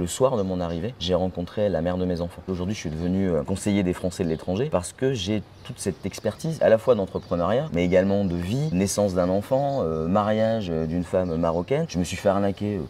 le soir de mon arrivée, j'ai rencontré la mère de mes enfants. Aujourd'hui, je suis devenu conseiller des Français de l'étranger parce que j'ai toute cette expertise à la fois d'entrepreneuriat, mais également de vie, naissance d'un enfant, mariage d'une femme marocaine. Je me suis fait arnaquer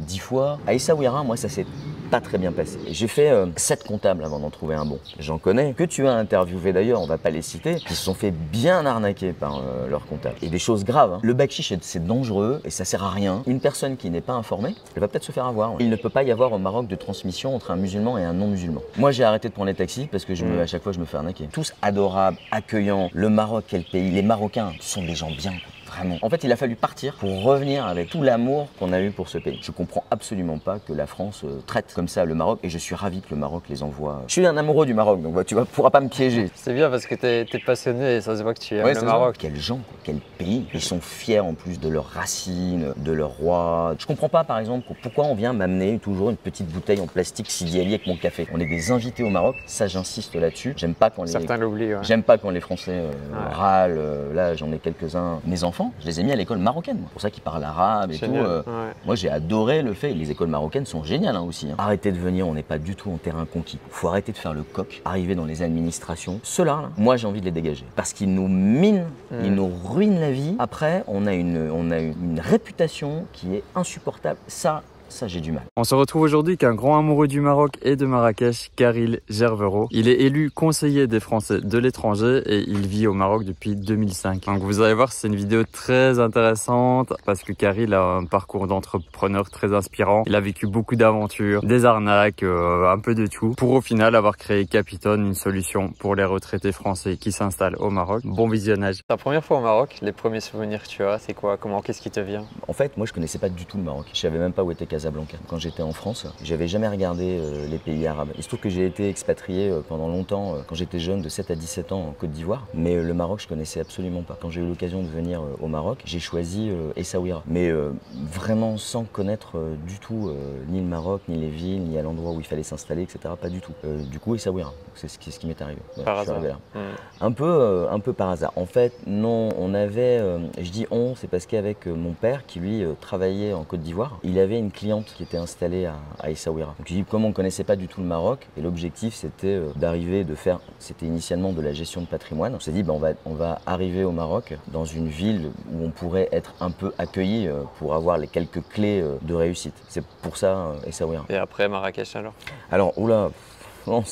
10 fois. À Essaouira, moi, ça s'est pas très bien passé. J'ai fait 7 comptables avant d'en trouver un bon. J'en connais, que tu as interviewé d'ailleurs, on va pas les citer, qui se sont fait bien arnaquer par leurs comptables. Et des choses graves. Hein. Le bakshish, c'est dangereux et ça sert à rien. Une personne qui n'est pas informée, elle va peut-être se faire avoir. Il ne peut pas y avoir au Maroc de transmission entre un musulman et un non-musulman. Moi, j'ai arrêté de prendre les taxis parce que à chaque fois, je me fais arnaquer. Tous adorables, accueillants. Le Maroc, quel pays. Les Marocains sont des gens bien. Vraiment. En fait, il a fallu partir pour revenir avec tout l'amour qu'on a eu pour ce pays. Je comprends absolument pas que la France traite comme ça le Maroc et je suis ravi que le Maroc les envoie. Je suis un amoureux du Maroc, donc tu pourras pas me piéger. C'est bien parce que t'es passionné et ça se voit que tu aimes le Maroc. Quels gens, quoi. Quel pays. Ils sont fiers en plus de leurs racines, de leur roi. Je comprends pas par exemple pourquoi on vient m'amener toujours une petite bouteille en plastique Sidi Ali avec mon café. On est des invités au Maroc, ça j'insiste là-dessus. J'aime pas quand certains l'oublient. Ouais. J'aime pas quand les Français râlent. Là, j'en ai quelques-uns. Mes enfants, je les ai mis à l'école marocaine. C'est pour ça qu'ils parlent arabe et génial. tout. Moi, j'ai adoré le fait. Les écoles marocaines sont géniales aussi. Hein. Arrêtez de venir, on n'est pas du tout en terrain conquis. Faut arrêter de faire le coq, arriver dans les administrations. Ceux-là, moi, j'ai envie de les dégager. Parce qu'ils nous minent, ils nous ruinent la vie. Après, on a une réputation qui est insupportable. Ça, j'ai du mal. On se retrouve aujourd'hui avec un grand amoureux du Maroc et de Marrakech, Khalil Gervero. Il est élu conseiller des Français de l'étranger et il vit au Maroc depuis 2005. Donc vous allez voir, c'est une vidéo très intéressante parce que Khalil a un parcours d'entrepreneur très inspirant. Il a vécu beaucoup d'aventures, des arnaques, un peu de tout, pour au final avoir créé Capitone, une solution pour les retraités français qui s'installent au Maroc. Bon visionnage. Ta première fois au Maroc, les premiers souvenirs que tu as, c'est quoi? Qu'est-ce qui te vient? En fait, moi, je connaissais pas du tout le Maroc. Je savais même pas où était Casablanca. Quand j'étais en France, j'avais jamais regardé les pays arabes. Il se trouve que j'ai été expatrié pendant longtemps, quand j'étais jeune, de 7 à 17 ans en Côte d'Ivoire. Mais le Maroc, je connaissais absolument pas. Quand j'ai eu l'occasion de venir au Maroc, j'ai choisi Essaouira. Mais vraiment sans connaître du tout ni le Maroc, ni les villes, ni à l'endroit où il fallait s'installer, etc. Pas du tout. Du coup, Essaouira, c'est ce qui m'est arrivé. Ouais, par hasard. Un peu par hasard. En fait, non, on avait, je dis on, c'est parce qu'avec mon père qui lui travaillait en Côte d'Ivoire, il avait une cliente qui était installée à Essaouira. Donc comme on ne connaissait pas du tout le Maroc, et l'objectif c'était d'arriver, c'était initialement de la gestion de patrimoine. On s'est dit, on va arriver au Maroc dans une ville où on pourrait être un peu accueilli pour avoir les quelques clés de réussite. C'est pour ça Essaouira. Et après Marrakech alors? Alors, oula, non,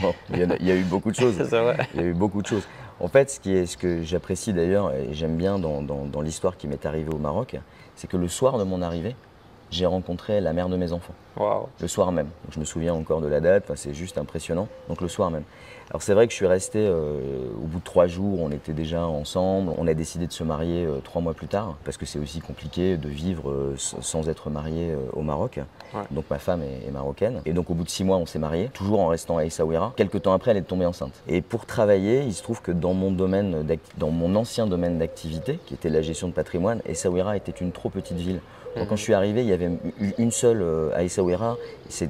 bon, il y a eu beaucoup de choses. C'est vrai. Il y a eu beaucoup de choses. En fait, ce que j'apprécie d'ailleurs, et j'aime bien dans l'histoire qui m'est arrivée au Maroc, c'est que le soir de mon arrivée, j'ai rencontré la mère de mes enfants. Wow. Le soir même. Donc, je me souviens encore de la date, c'est juste impressionnant. Donc le soir même. Alors c'est vrai que je suis resté, au bout de 3 jours, on était déjà ensemble. On a décidé de se marier 3 mois plus tard, parce que c'est aussi compliqué de vivre sans être marié au Maroc. Ouais. Donc ma femme est marocaine. Et donc au bout de 6 mois, on s'est mariés, toujours en restant à Essaouira. Quelques temps après, elle est tombée enceinte. Et pour travailler, il se trouve que dans mon ancien domaine d'activité, qui était la gestion de patrimoine, Essaouira était une trop petite ville. Donc, quand je suis arrivé, il y avait une seule à Essaouira,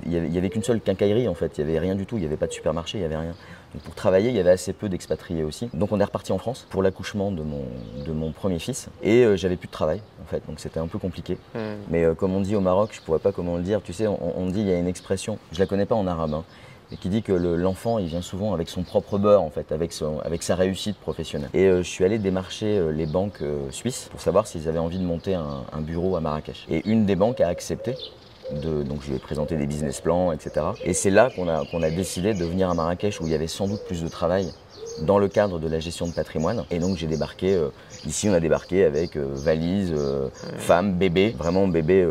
il y avait qu'une seule quincaillerie en fait, il n'y avait rien du tout, il n'y avait pas de supermarché, il n'y avait rien. Donc pour travailler, il y avait assez peu d'expatriés aussi. Donc on est reparti en France pour l'accouchement de mon premier fils et j'avais plus de travail en fait, donc c'était un peu compliqué. Mais comme on dit au Maroc, je pourrais pas comment le dire, tu sais, on dit, il y a une expression, je la connais pas en arabe, hein, et qui dit que l'enfant il vient souvent avec son propre beurre en fait, avec sa réussite professionnelle. Et je suis allé démarcher les banques suisses pour savoir s'ils avaient envie de monter un bureau à Marrakech. Et une des banques a accepté. Donc je lui ai présenté des business plans, etc. Et c'est là qu'on a décidé de venir à Marrakech où il y avait sans doute plus de travail dans le cadre de la gestion de patrimoine. Et donc j'ai débarqué, ici on a débarqué avec valise, femme, bébé, vraiment bébé,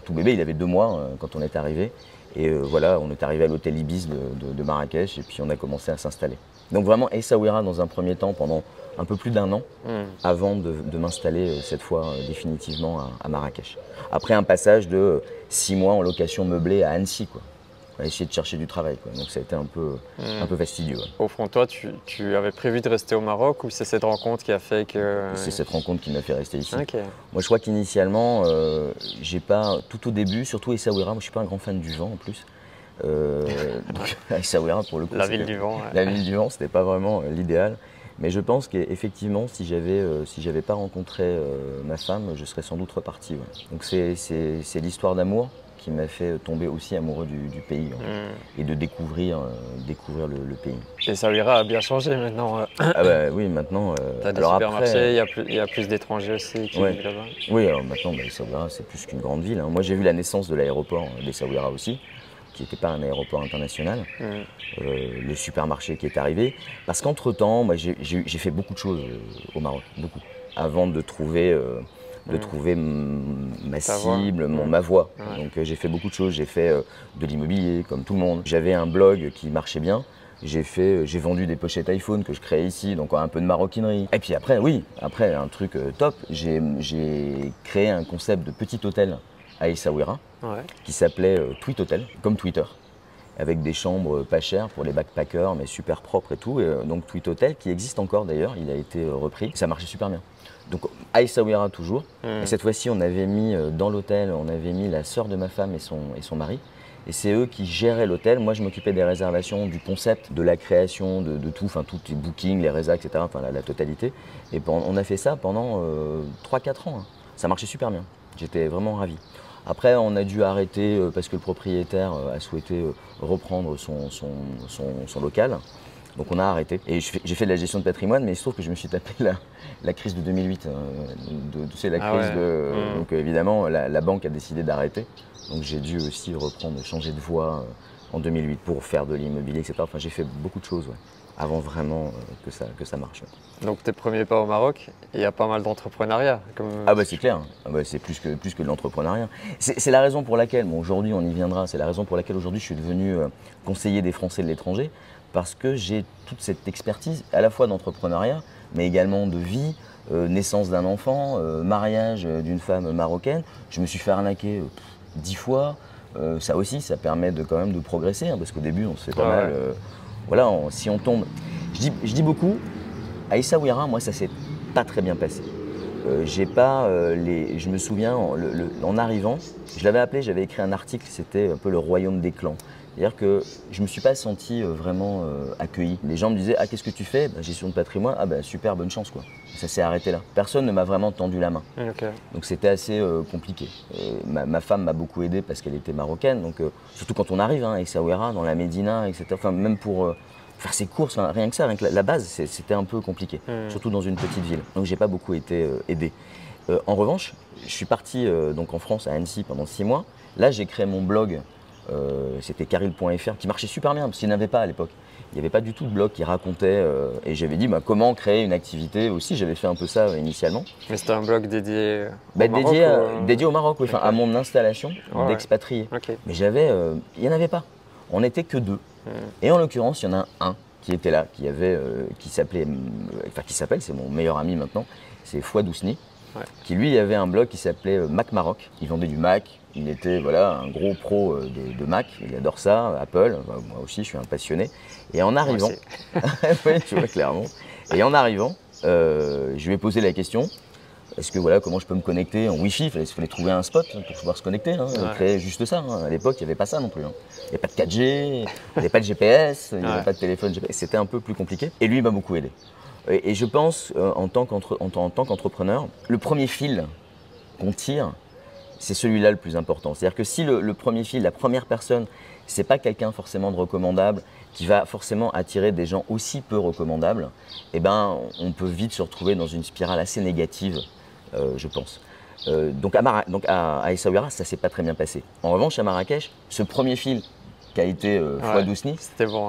tout bébé, il avait 2 mois quand on est arrivé. Et voilà, on est arrivé à l'hôtel Ibis de Marrakech et puis on a commencé à s'installer. Donc vraiment Essaouira dans un premier temps pendant un peu plus d'1 an avant de m'installer cette fois définitivement à Marrakech. Après un passage de 6 mois en location meublée à Annecy, quoi. On a essayé de chercher du travail, quoi. Donc ça a été un peu fastidieux. Ouais. Au fond, toi, tu avais prévu de rester au Maroc ou c'est cette rencontre qui a fait que… C'est cette rencontre qui m'a fait rester ici. Okay. Moi, je crois qu'initialement, j'ai pas, tout au début, surtout Essaouira, moi je suis pas un grand fan du vent en plus. Donc Essaouira pour le coup, la ville du vent. Ouais. La ville du vent, c'était pas vraiment l'idéal. Mais je pense qu'effectivement, si j'avais pas rencontré ma femme, je serais sans doute reparti. Ouais. Donc c'est l'histoire d'amour qui m'a fait tomber aussi amoureux du pays et de découvrir le pays. Essaouira a bien changé maintenant. Ah bah oui, maintenant. T'as des alors supermarchés, après, il y a plus d'étrangers aussi qui ouais. vivent là-bas. Oui, alors maintenant, bah, Essaouira, c'est plus qu'une grande ville, hein. Moi, j'ai vu la naissance de l'aéroport d'Essaouira aussi, qui n'était pas un aéroport international. Le supermarché qui est arrivé. Parce qu'entre-temps, moi, j'ai fait beaucoup de choses au Maroc, beaucoup, avant de trouver ma cible, ma voie. Ouais. Donc j'ai fait beaucoup de choses. J'ai fait de l'immobilier, comme tout le monde. J'avais un blog qui marchait bien. J'ai vendu des pochettes iPhone que je créais ici, donc un peu de maroquinerie. Et puis après, oui, après un truc top, j'ai créé un concept de petit hôtel à Essaouira qui s'appelait Tweet Hotel, comme Twitter, avec des chambres pas chères pour les backpackers, mais super propres et tout. Et, donc Tweet Hotel, qui existe encore d'ailleurs, il a été repris. Ça marchait super bien. Donc à Essaouira toujours. Et cette fois-ci, on avait mis dans l'hôtel, on avait mis la sœur de ma femme et son mari. Et c'est eux qui géraient l'hôtel. Moi, je m'occupais des réservations, du concept, de la création, de tout, enfin tous les bookings, les résas, etc. Enfin la totalité. Et on a fait ça pendant 3-4 ans. Hein. Ça marchait super bien. J'étais vraiment ravi. Après, on a dû arrêter parce que le propriétaire a souhaité reprendre son local. Donc on a arrêté. Et j'ai fait de la gestion de patrimoine, mais il se trouve que je me suis tapé la crise de 2008. Tu sais, la crise de... Donc évidemment, la banque a décidé d'arrêter. Donc j'ai dû aussi changer de voie en 2008 pour faire de l'immobilier, etc. Enfin, j'ai fait beaucoup de choses avant vraiment que ça marche. Donc tes premiers pas au Maroc, il y a pas mal d'entrepreneuriat. Ah bah c'est clair, ah bah, c'est plus que de l'entrepreneuriat. C'est la raison pour laquelle, bon, aujourd'hui on y viendra, c'est la raison pour laquelle aujourd'hui je suis devenu conseiller des Français de l'étranger, parce que j'ai toute cette expertise à la fois d'entrepreneuriat, mais également de vie, naissance d'un enfant, mariage d'une femme marocaine. Je me suis fait arnaquer 10 fois. Ça aussi, ça permet quand même de progresser, hein, parce qu'au début on se fait pas mal. Voilà, si on tombe. Je dis beaucoup, à Essaouira, moi ça s'est pas très bien passé. Je me souviens, en arrivant, je l'avais appelé, j'avais écrit un article, c'était un peu le royaume des clans. C'est-à-dire que je ne me suis pas senti vraiment accueilli. Les gens me disaient « Ah, qu'est-ce que tu fais ?» Gestion de patrimoine. « Ah ben super, bonne chance quoi. » Ça s'est arrêté là. Personne ne m'a vraiment tendu la main. Donc c'était assez compliqué. Ma femme m'a beaucoup aidé parce qu'elle était marocaine. Donc surtout quand on arrive à Essaouira, dans la Médina, etc. Enfin, même pour faire ses courses, rien que ça, rien que la base, c'était un peu compliqué. Surtout dans une petite ville. Donc j'ai pas beaucoup été aidé. En revanche, je suis parti donc en France, à Annecy, pendant 6 mois. Là, j'ai créé mon blog. C'était caril.fr qui marchait super bien parce qu'il n'y en avait pas à l'époque. Il n'y avait pas du tout de blog qui racontait et j'avais dit comment créer une activité aussi. J'avais fait un peu ça initialement. Mais c'était un blog dédié dédié au Maroc, oui, à mon installation d'expatrié. Mais il n'y en avait pas. On n'était que 2. Et en l'occurrence, il y en a un qui était là, qui s'appelle, c'est mon meilleur ami maintenant, c'est Fouad Ousni. Qui lui avait un blog qui s'appelait Mac Maroc. Il vendait du Mac, il était un gros pro de Mac, il adore ça, Apple, moi aussi je suis un passionné. Et en arrivant, ouais, tu vois clairement, et en arrivant, je lui ai posé la question, est-ce que comment je peux me connecter en Wi-Fi, il fallait trouver un spot pour pouvoir se connecter, créer juste ça. À l'époque, il n'y avait pas ça non plus. Il n'y avait pas de 4G, il n'y avait pas de GPS, il n'y avait pas de téléphone GPS, c'était un peu plus compliqué. Et lui, il m'a beaucoup aidé. Et je pense, en tant qu'entrepreneur, le premier fil qu'on tire, c'est celui-là le plus important. C'est-à-dire que si le premier fil, la première personne, c'est pas quelqu'un forcément de recommandable, qui va forcément attirer des gens aussi peu recommandables, eh ben, on peut vite se retrouver dans une spirale assez négative, je pense. Donc à Essaouira, ça s'est pas très bien passé. En revanche, à Marrakech, ce premier fil qui a été Fouad Ousni,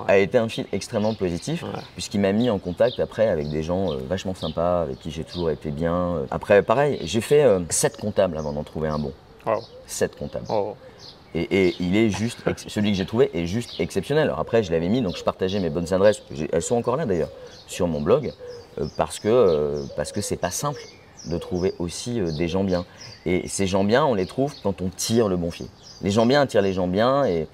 a été un fil extrêmement positif, puisqu'il m'a mis en contact après avec des gens vachement sympas, avec qui j'ai toujours été bien. Après, pareil, j'ai fait 7 comptables avant d'en trouver un bon. 7 comptables. Et il est juste, celui que j'ai trouvé est juste exceptionnel. Alors après, je l'avais mis, donc je partageais mes bonnes adresses, elles sont encore là d'ailleurs, sur mon blog, parce que c'est pas simple de trouver aussi des gens bien. Et ces gens bien, on les trouve quand on tire le bon fil. Les gens bien attirent les gens bien et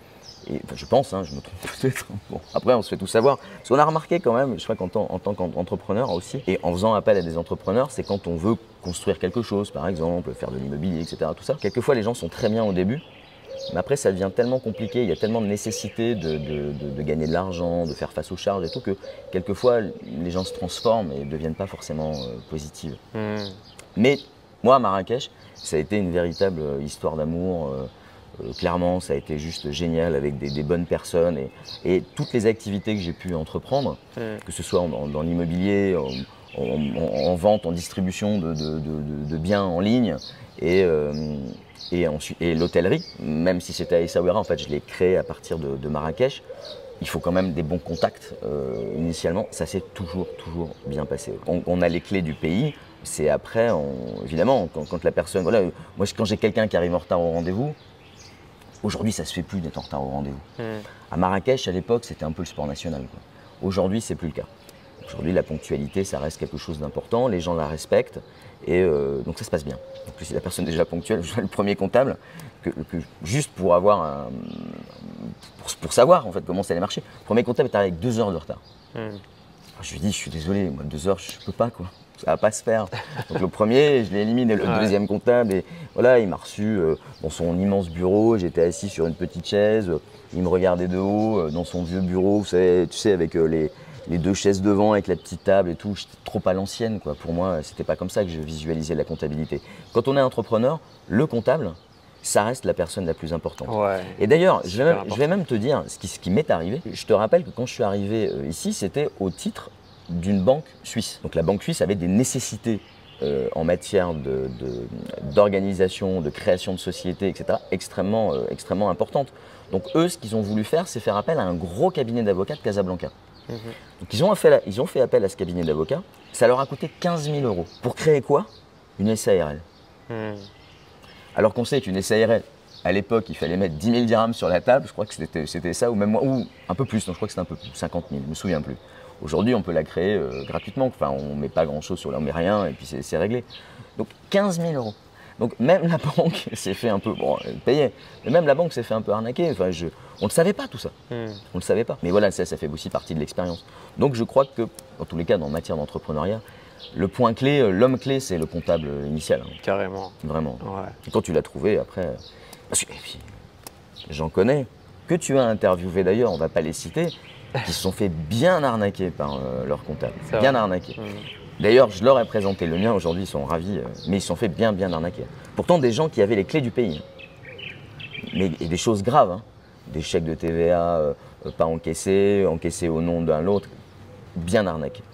je pense, je me trompe peut-être. Bon, après, on se fait tout savoir. Parce qu'on a remarqué quand même, je crois qu'en tant qu'entrepreneur aussi, et en faisant appel à des entrepreneurs, c'est quand on veut construire quelque chose, par exemple, faire de l'immobilier, etc. Tout ça. Quelquefois, les gens sont très bien au début, mais après, ça devient tellement compliqué, il y a tellement de nécessité de gagner de l'argent, de faire face aux charges et tout, que quelquefois, les gens se transforment et ne deviennent pas forcément positives. Mais moi, à Marrakech, ça a été une véritable histoire d'amour. Clairement, ça a été juste génial avec des bonnes personnes et toutes les activités que j'ai pu entreprendre, que ce soit dans l'immobilier, en vente, en distribution de biens en ligne et l'hôtellerie, même si c'était à Essaouira, en fait, je l'ai créé à partir de Marrakech. Il faut quand même des bons contacts initialement. Ça s'est toujours bien passé. On a les clés du pays. C'est après, évidemment, quand la personne... Voilà, moi, quand j'ai quelqu'un qui arrive en retard au rendez-vous, aujourd'hui, ça se fait plus d'être en retard au rendez-vous. À Marrakech, à l'époque, c'était un peu le sport national, quoi. Aujourd'hui, c'est plus le cas. Aujourd'hui, la ponctualité, ça reste quelque chose d'important. Les gens la respectent et donc ça se passe bien. Donc, si la personne est déjà ponctuelle, je suis le premier comptable juste pour avoir pour savoir en fait comment ça allait marcher. Le premier comptable est arrivé avec 2 heures de retard. Alors, je lui ai dit, je suis désolé, moi 2 heures, je peux pas quoi. Ça va pas se faire. Donc le premier, je l'ai éliminé, le deuxième comptable, et voilà, il m'a reçu dans son immense bureau. J'étais assis sur une petite chaise, il me regardait de haut dans son vieux bureau, tu sais, avec les 2 chaises devant, avec la petite table et tout. J'étais trop à l'ancienne, quoi. Pour moi, c'était pas comme ça que je visualisais la comptabilité. Quand on est entrepreneur, le comptable, ça reste la personne la plus importante. Et d'ailleurs, je vais même te dire ce qui m'est arrivé. Je te rappelle que quand je suis arrivé ici, c'était au titre d'une banque suisse. Donc la banque suisse avait des nécessités en matière d'organisation, de création de sociétés, etc., extrêmement importantes. Donc eux, ce qu'ils ont voulu faire, c'est faire appel à un gros cabinet d'avocats de Casablanca. Donc ils ont fait appel à ce cabinet d'avocats. Ça leur a coûté 15 000 € pour créer quoi? Une SARL. Alors qu'on sait qu'une SARL, à l'époque, il fallait mettre 10 000 dirhams sur la table. Je crois que c'était ça, ou même moins, ou un peu plus. Donc je crois que c'était un peu plus, 50 000, je me souviens plus. Aujourd'hui, on peut la créer gratuitement. Enfin, on ne met pas grand-chose sur là, on ne met rien et puis c'est réglé. Donc 15 000 €. Donc même la banque s'est fait un peu, bon, elle payait, mais même la banque s'est fait un peu arnaquer. Enfin, on ne le savait pas tout ça. On ne le savait pas. Mais voilà, ça fait aussi partie de l'expérience. Donc je crois que, dans tous les cas, en matière d'entrepreneuriat, le point clé, l'homme clé, c'est le comptable initial. Hein. Carrément. Vraiment. Ouais. Et quand tu l'as trouvé, après, parce que, et puis, j'en connais, que tu as interviewé d'ailleurs, on ne va pas les citer, qui se sont fait bien arnaquer par leur comptable. Bien arnaquer. D'ailleurs, je leur ai présenté le mien, aujourd'hui ils sont ravis, mais ils se sont fait bien arnaquer. Pourtant, des gens qui avaient les clés du pays. Mais, et des choses graves, hein. Des chèques de TVA pas encaissés au nom d'un l'autre, bien arnaqués.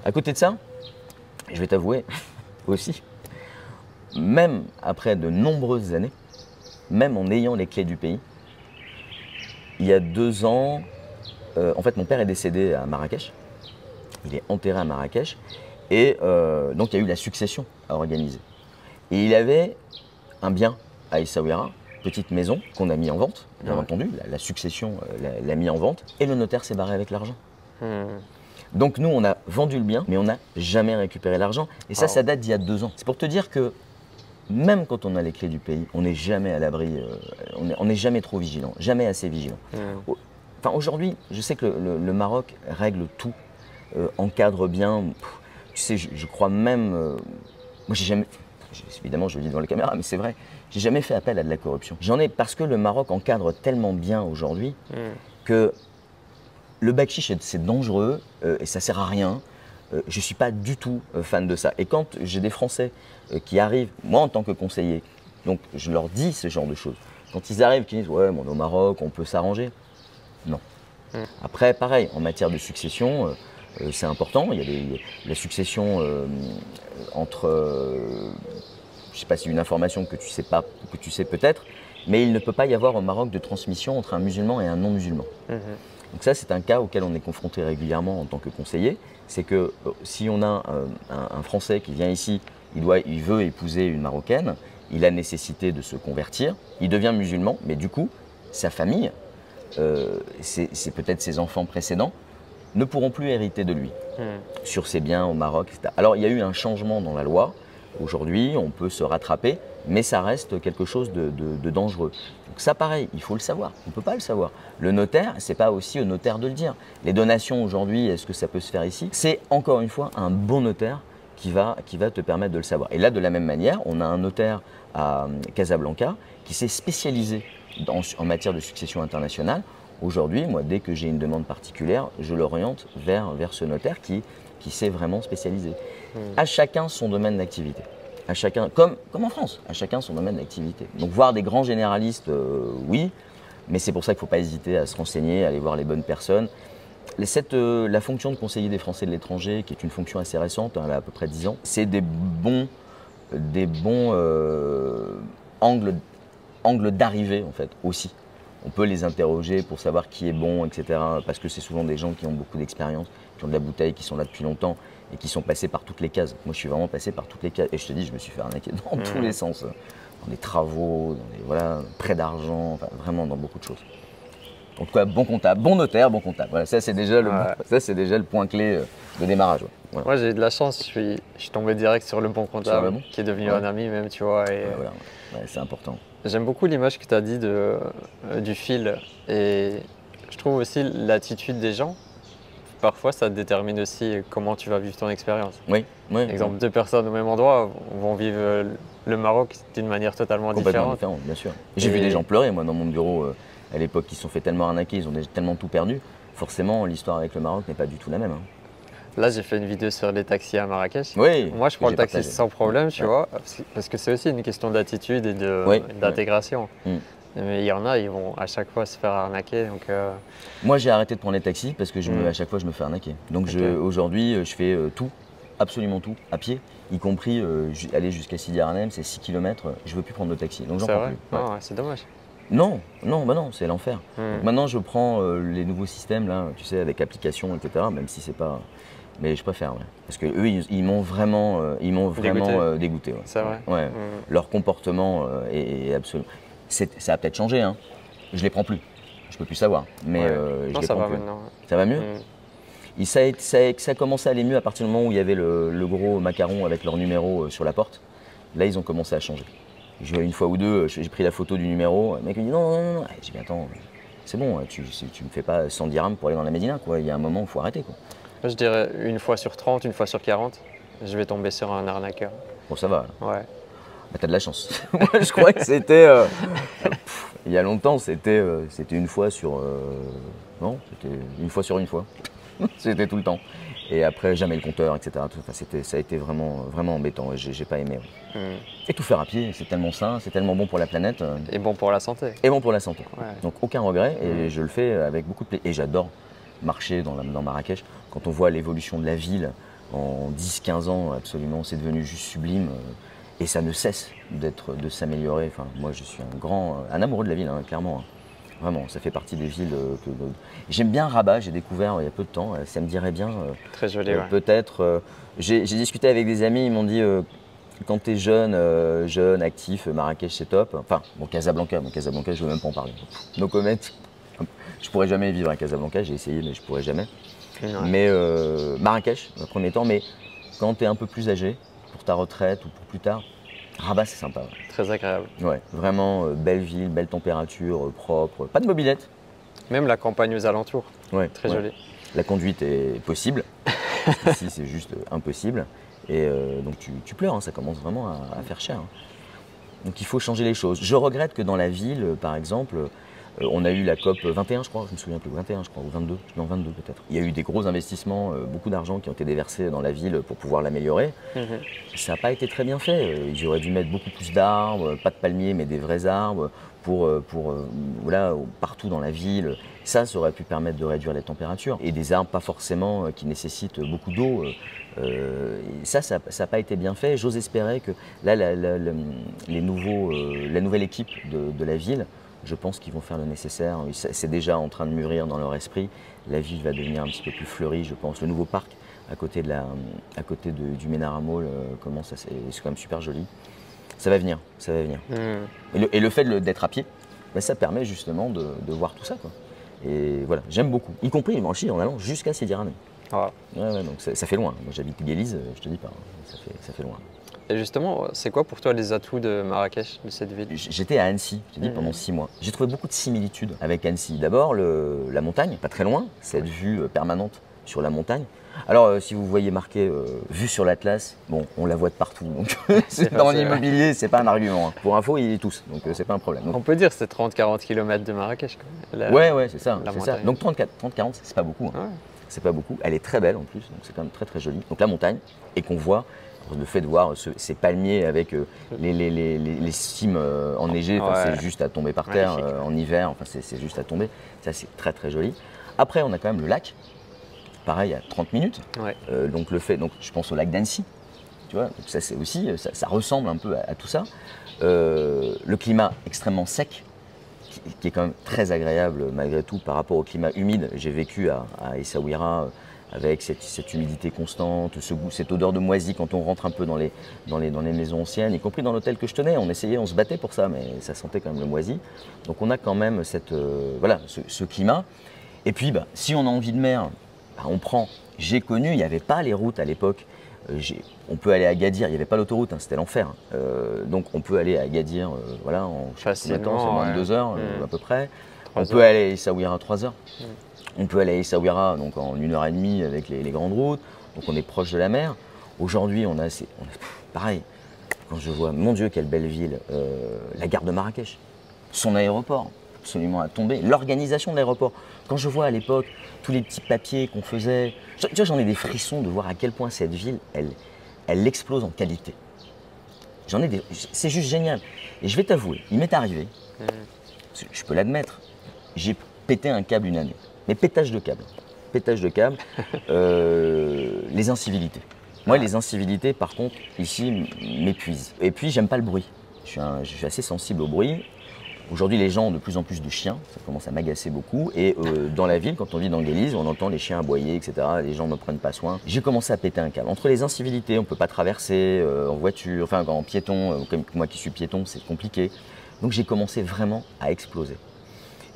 À côté de ça, je vais t'avouer aussi, même après de nombreuses années, même en ayant les clés du pays, il y a 2 ans, en fait mon père est décédé à Marrakech, il est enterré à Marrakech, et donc il y a eu la succession à organiser. Et il avait un bien à Essaouira, petite maison qu'on a mis en vente, bien entendu, la succession l'a mis en vente, et le notaire s'est barré avec l'argent. Donc nous, on a vendu le bien, mais on n'a jamais récupéré l'argent. Et ça date d'il y a 2 ans. C'est pour te dire que même quand on a les clés du pays, on n'est jamais à l'abri, on n'est jamais trop vigilant, jamais assez vigilant. Enfin, aujourd'hui, je sais que le Maroc règle tout, encadre bien. Tu sais, je crois même... moi, j'ai jamais... Évidemment, je le dis devant les caméras, mais c'est vrai. J'ai jamais fait appel à de la corruption. J'en ai parce que le Maroc encadre tellement bien aujourd'hui que le bakchich, c'est dangereux et ça sert à rien. Je ne suis pas du tout fan de ça. Et quand j'ai des Français qui arrivent, moi en tant que conseiller, donc je leur dis ce genre de choses. Quand ils arrivent, qu'ils disent « ouais, on est au Maroc, on peut s'arranger », non. Après, pareil, en matière de succession, c'est important. Il y a la succession entre, je ne sais pas si une information que tu sais pas, que tu sais peut-être, mais il ne peut pas y avoir au Maroc de transmission entre un musulman et un non-musulman. Donc ça, c'est un cas auquel on est confronté régulièrement en tant que conseiller. C'est que si on a un Français qui vient ici, il veut épouser une Marocaine, il a nécessité de se convertir, il devient musulman, mais du coup, sa famille, c'est peut-être ses enfants précédents, ne pourront plus hériter de lui sur ses biens au Maroc, etc. Alors, il y a eu un changement dans la loi. Aujourd'hui, on peut se rattraper, mais ça reste quelque chose de dangereux. Donc ça, pareil, il faut le savoir. On ne peut pas le savoir. Le notaire, ce n'est pas aussi au notaire de le dire. Les donations aujourd'hui, est-ce que ça peut se faire ici? C'est encore une fois un bon notaire qui va te permettre de le savoir. Et là, de la même manière, on a un notaire à Casablanca qui s'est spécialisé en matière de succession internationale. Aujourd'hui, moi, dès que j'ai une demande particulière, je l'oriente vers ce notaire qui s'est vraiment spécialisé. À chacun son domaine d'activité. À chacun, comme en France, à chacun son domaine d'activité. Donc voir des grands généralistes, oui, mais c'est pour ça qu'il ne faut pas hésiter à se renseigner, à aller voir les bonnes personnes. La fonction de conseiller des Français de l'étranger, qui est une fonction assez récente, elle a à peu près 10 ans, c'est des bons angles d'arrivée en fait aussi. On peut les interroger pour savoir qui est bon, etc. Parce que c'est souvent des gens qui ont beaucoup d'expérience, qui ont de la bouteille, qui sont là depuis longtemps et qui sont passés par toutes les cases. Moi, je suis vraiment passé par toutes les cases. Et je te dis, je me suis fait arnaquer dans tous les sens. Dans des travaux, prêts d'argent, enfin, vraiment dans beaucoup de choses. En tout cas, bon comptable, bon notaire, bon comptable. Voilà, ça, c'est déjà, le point clé de démarrage. Ouais. Voilà. Moi, j'ai eu de la chance. Je suis tombé direct sur le bon comptable, qui est devenu un ami même, tu vois. Et c'est important. J'aime beaucoup l'image que tu as dit du fil. Et je trouve aussi l'attitude des gens. Parfois, ça détermine aussi comment tu vas vivre ton expérience. Oui. Exemple, deux personnes au même endroit vont vivre le Maroc d'une manière totalement différente. Bien sûr. J'ai vu des gens pleurer, moi, dans mon bureau, à l'époque, qui se sont fait tellement arnaquer, ils ont tellement tout perdu. Forcément, l'histoire avec le Maroc n'est pas du tout la même. Hein. Là, j'ai fait une vidéo sur les taxis à Marrakech. Oui. Moi, je prends le taxi sans problème, tu vois, parce que c'est aussi une question d'attitude et d'intégration. Mais il y en a, ils vont à chaque fois se faire arnaquer. Donc, Moi, j'ai arrêté de prendre les taxis parce que à chaque fois, je me fais arnaquer. Donc aujourd'hui, je fais tout, absolument tout, à pied, y compris aller jusqu'à Sidi Arnem, c'est 6 km. Je ne veux plus prendre de taxi. Donc j'en prends plus. C'est dommage. Non, c'est l'enfer. Donc maintenant, je prends les nouveaux systèmes, là, tu sais, avec application, etc. Même si c'est pas. Mais je préfère, parce que eux, ils m'ont vraiment, dégoûté. C'est vrai. Ouais. Leur comportement est absolument. Ça a peut-être changé, hein. Je les prends plus. Je peux plus savoir. Mais non, ça va maintenant. Ça va mieux. Ça a commencé à aller mieux à partir du moment où il y avait le gros macaron avec leur numéro sur la porte. Là, ils ont commencé à changer. Une fois ou deux, j'ai pris la photo du numéro. Le mec me dit non. J'ai dit attends, c'est bon, tu me fais pas 100 dirhams pour aller dans la Médina, quoi. Il y a un moment où il faut arrêter, quoi. Moi, je dirais une fois sur 30, une fois sur 40, je vais tomber sur un arnaqueur. Bon, ça va. Ouais. Bah, t'as de la chance. Moi, je crois que c'était. Il y a longtemps, c'était une fois sur. Non, c'était une fois sur une fois. C'était tout le temps. Et après, jamais le compteur, etc. Enfin, ça a été vraiment, vraiment embêtant. J'ai pas aimé. Et tout faire à pied, c'est tellement sain, c'est tellement bon pour la planète. Et bon pour la santé. Et bon pour la santé. Ouais. Donc aucun regret. Et je le fais avec beaucoup de plaisir. Et j'adore marcher dans Marrakech. Quand on voit l'évolution de la ville en 10-15 ans, absolument, c'est devenu juste sublime. Et ça ne cesse de s'améliorer. Enfin, moi, je suis un amoureux de la ville, hein, clairement. Hein. Vraiment, ça fait partie des villes que. J'aime bien Rabat, j'ai découvert il y a peu de temps. Ça me dirait bien. Très joli, peut-être. J'ai discuté avec des amis, ils m'ont dit quand tu es jeune, actif, Marrakech, c'est top. Enfin, Casablanca, je veux même pas en parler. No comment. Je pourrais jamais vivre à Casablanca, j'ai essayé, mais je pourrais jamais. Mais Marrakech, dans le premier temps, mais quand tu es un peu plus âgé, pour ta retraite ou pour plus tard, Rabat, c'est sympa. Très agréable. Ouais, vraiment belle ville, belle température, propre, pas de mobilette. Même la campagne aux alentours. Ouais, très jolie. La conduite est possible. Ici, c'est juste impossible. Et donc tu pleures, hein, ça commence vraiment à faire cher. Hein. Donc il faut changer les choses. Je regrette que dans la ville, par exemple, on a eu la COP 21, je crois, je me souviens plus, 21 je crois, ou 22, non 22 peut-être. Il y a eu des gros investissements, beaucoup d'argent qui ont été déversés dans la ville pour pouvoir l'améliorer. Ça n'a pas été très bien fait. Ils auraient dû mettre beaucoup plus d'arbres, pas de palmiers mais des vrais arbres, voilà, partout dans la ville. Ça aurait pu permettre de réduire les températures. Et des arbres pas forcément qui nécessitent beaucoup d'eau. Ça n'a pas été bien fait. J'ose espérer que là, la nouvelle équipe de la ville, je pense qu'ils vont faire le nécessaire. C'est déjà en train de mûrir dans leur esprit. La ville va devenir un petit peu plus fleurie, je pense. Le nouveau parc à côté du Menara Mall commence, c'est quand même super joli. Ça va venir, ça va venir. Et le fait d'être à pied, ben, ça permet justement de voir tout ça, quoi. Et voilà, j'aime beaucoup, y compris en allant jusqu'à Sidi Arnem. Ouais, donc ça fait loin. Moi j'habite Guéliz, je te dis pas, ça fait loin. Et justement, c'est quoi pour toi les atouts de Marrakech, de cette ville? J'étais à Annecy, je t'ai dit, pendant 6 mois. J'ai trouvé beaucoup de similitudes avec Annecy. D'abord, la montagne, pas très loin, cette vue permanente sur la montagne. Alors, si vous voyez marqué vue sur l'Atlas, bon, on la voit de partout. Donc, dans l'immobilier, c'est pas un argument. Hein. Pour info, il est tous, donc c'est pas un problème. Donc, on peut dire que c'est 30-40 km de Marrakech. Ouais, c'est ça. Donc 30-40, c'est pas beaucoup. Hein. Ouais. C'est pas beaucoup. Elle est très belle en plus, donc c'est quand même très très joli. Donc la montagne, et qu'on voit Le fait de voir ces palmiers avec les cimes enneigées, c'est juste à tomber par terre en hiver, c'est juste à tomber. Ça, c'est très très joli. Après, on a quand même le lac, pareil, à 30 minutes. Donc je pense au lac d'Annecy. Tu vois, donc ça c'est aussi, ça ressemble un peu à tout ça. Le climat extrêmement sec, qui est quand même très agréable malgré tout par rapport au climat humide. J'ai vécu à Essaouira avec cette humidité constante, ce goût, cette odeur de moisi quand on rentre un peu dans les maisons anciennes, y compris dans l'hôtel que je tenais. On essayait, on se battait pour ça, mais ça sentait quand même le moisi. Donc on a quand même ce climat. Et puis, si on a envie de mer, on prend. J'ai connu, il n'y avait pas les routes à l'époque. On peut aller à Agadir, il n'y avait pas l'autoroute, c'était l'enfer. Donc on peut aller à Agadir en facilement, c'est moins de 2 heures à peu près. On peut aller à Essaouira à 3 heures. On peut aller à Essaouira donc en 1h30 avec les grandes routes. Donc on est proche de la mer. Aujourd'hui, on a pareil. Quand je vois, mon Dieu, quelle belle ville, la gare de Marrakech, son aéroport, absolument à tomber, l'organisation de l'aéroport. Quand je vois à l'époque tous les petits papiers qu'on faisait, j'en ai des frissons de voir à quel point cette ville, elle explose en qualité. C'est juste génial. Et je vais t'avouer, il m'est arrivé, je peux l'admettre, j'ai pété un câble une année. Mais pétage de câble. Les incivilités. Moi, les incivilités, par contre, ici, m'épuisent. Et puis, j'aime pas le bruit. Je suis assez sensible au bruit. Aujourd'hui, les gens ont de plus en plus de chiens. Ça commence à m'agacer beaucoup. Et dans la ville, quand on vit dans Guélise, on entend les chiens aboyer, etc. Les gens ne prennent pas soin. J'ai commencé à péter un câble. Entre les incivilités, on ne peut pas traverser en voiture, enfin en piéton. Comme moi qui suis piéton, c'est compliqué. Donc, j'ai commencé vraiment à exploser.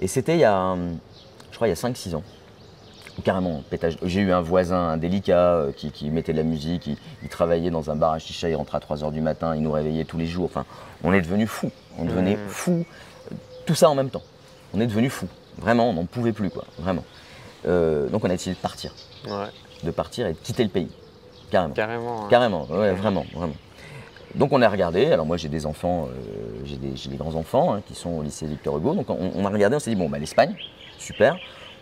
Et c'était il y a 5-6 ans. Carrément, pétage. J'ai eu un voisin indélicat qui mettait de la musique, il travaillait dans un bar à chicha, il rentrait à 3 h du matin, il nous réveillait tous les jours. Enfin, on est devenu fou. On devenait fou. Tout ça en même temps. On est devenu fou. Vraiment, on n'en pouvait plus, quoi. Vraiment. Donc on a décidé de partir. De partir et de quitter le pays. Carrément. Carrément, ouais, vraiment. Donc on a regardé, alors moi j'ai des enfants, j'ai des grands-enfants qui sont au lycée Victor Hugo, donc on a regardé, on s'est dit l'Espagne, super.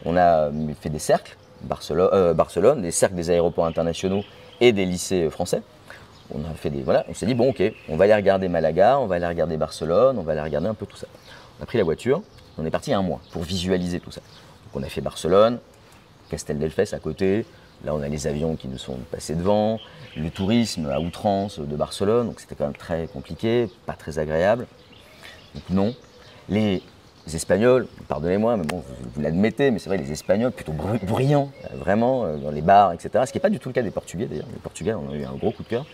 On a fait des cercles, Barcelone, des cercles des aéroports internationaux et des lycées français. On a fait on s'est dit ok, on va aller regarder Malaga, on va aller regarder Barcelone, on va aller regarder un peu tout ça. On a pris la voiture, on est parti un mois pour visualiser tout ça. Donc on a fait Barcelone, Castelldefels à côté. Là, on a les avions qui nous sont passés devant, le tourisme à outrance de Barcelone, donc c'était quand même très compliqué, pas très agréable. Donc non. Les Espagnols, pardonnez-moi, mais bon, vous l'admettez, mais c'est vrai, les Espagnols plutôt bruyants, vraiment, dans les bars, etc. Ce qui n'est pas du tout le cas des Portugais d'ailleurs. Les Portugais, on a eu un gros coup de cœur.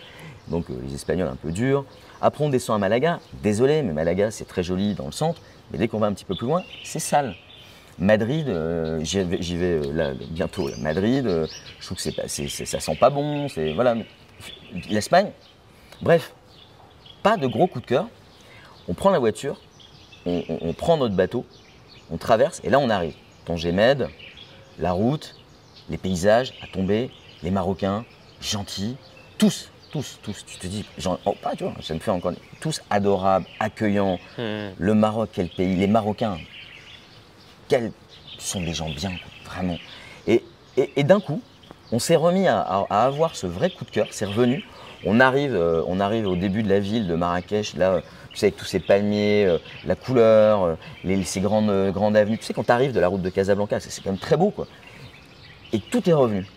Donc les Espagnols un peu durs. Après, on descend à Malaga. Désolé, mais Malaga, c'est très joli dans le centre, mais dès qu'on va un petit peu plus loin, c'est sale. Madrid, j'y vais là, bientôt. Là. Madrid, je trouve que ça sent pas bon. Voilà. L'Espagne, bref, pas de gros coup de cœur. On prend la voiture, on prend notre bateau, on traverse et là on arrive. Tanger-Med, la route, les paysages à tomber, les Marocains, gentils, tous. Tu te dis, tu vois, ça me fait encore. Tous adorables, accueillants. Le Maroc, quel pays. Les Marocains. Quels sont des gens bien, vraiment. Et d'un coup, on s'est remis à avoir ce vrai coup de cœur, c'est revenu. On arrive au début de la ville de Marrakech, là, tu sais, avec tous ces palmiers, la couleur, ces grandes avenues. Tu sais, quand tu arrives de la route de Casablanca, c'est quand même très beau, quoi. Et tout est revenu.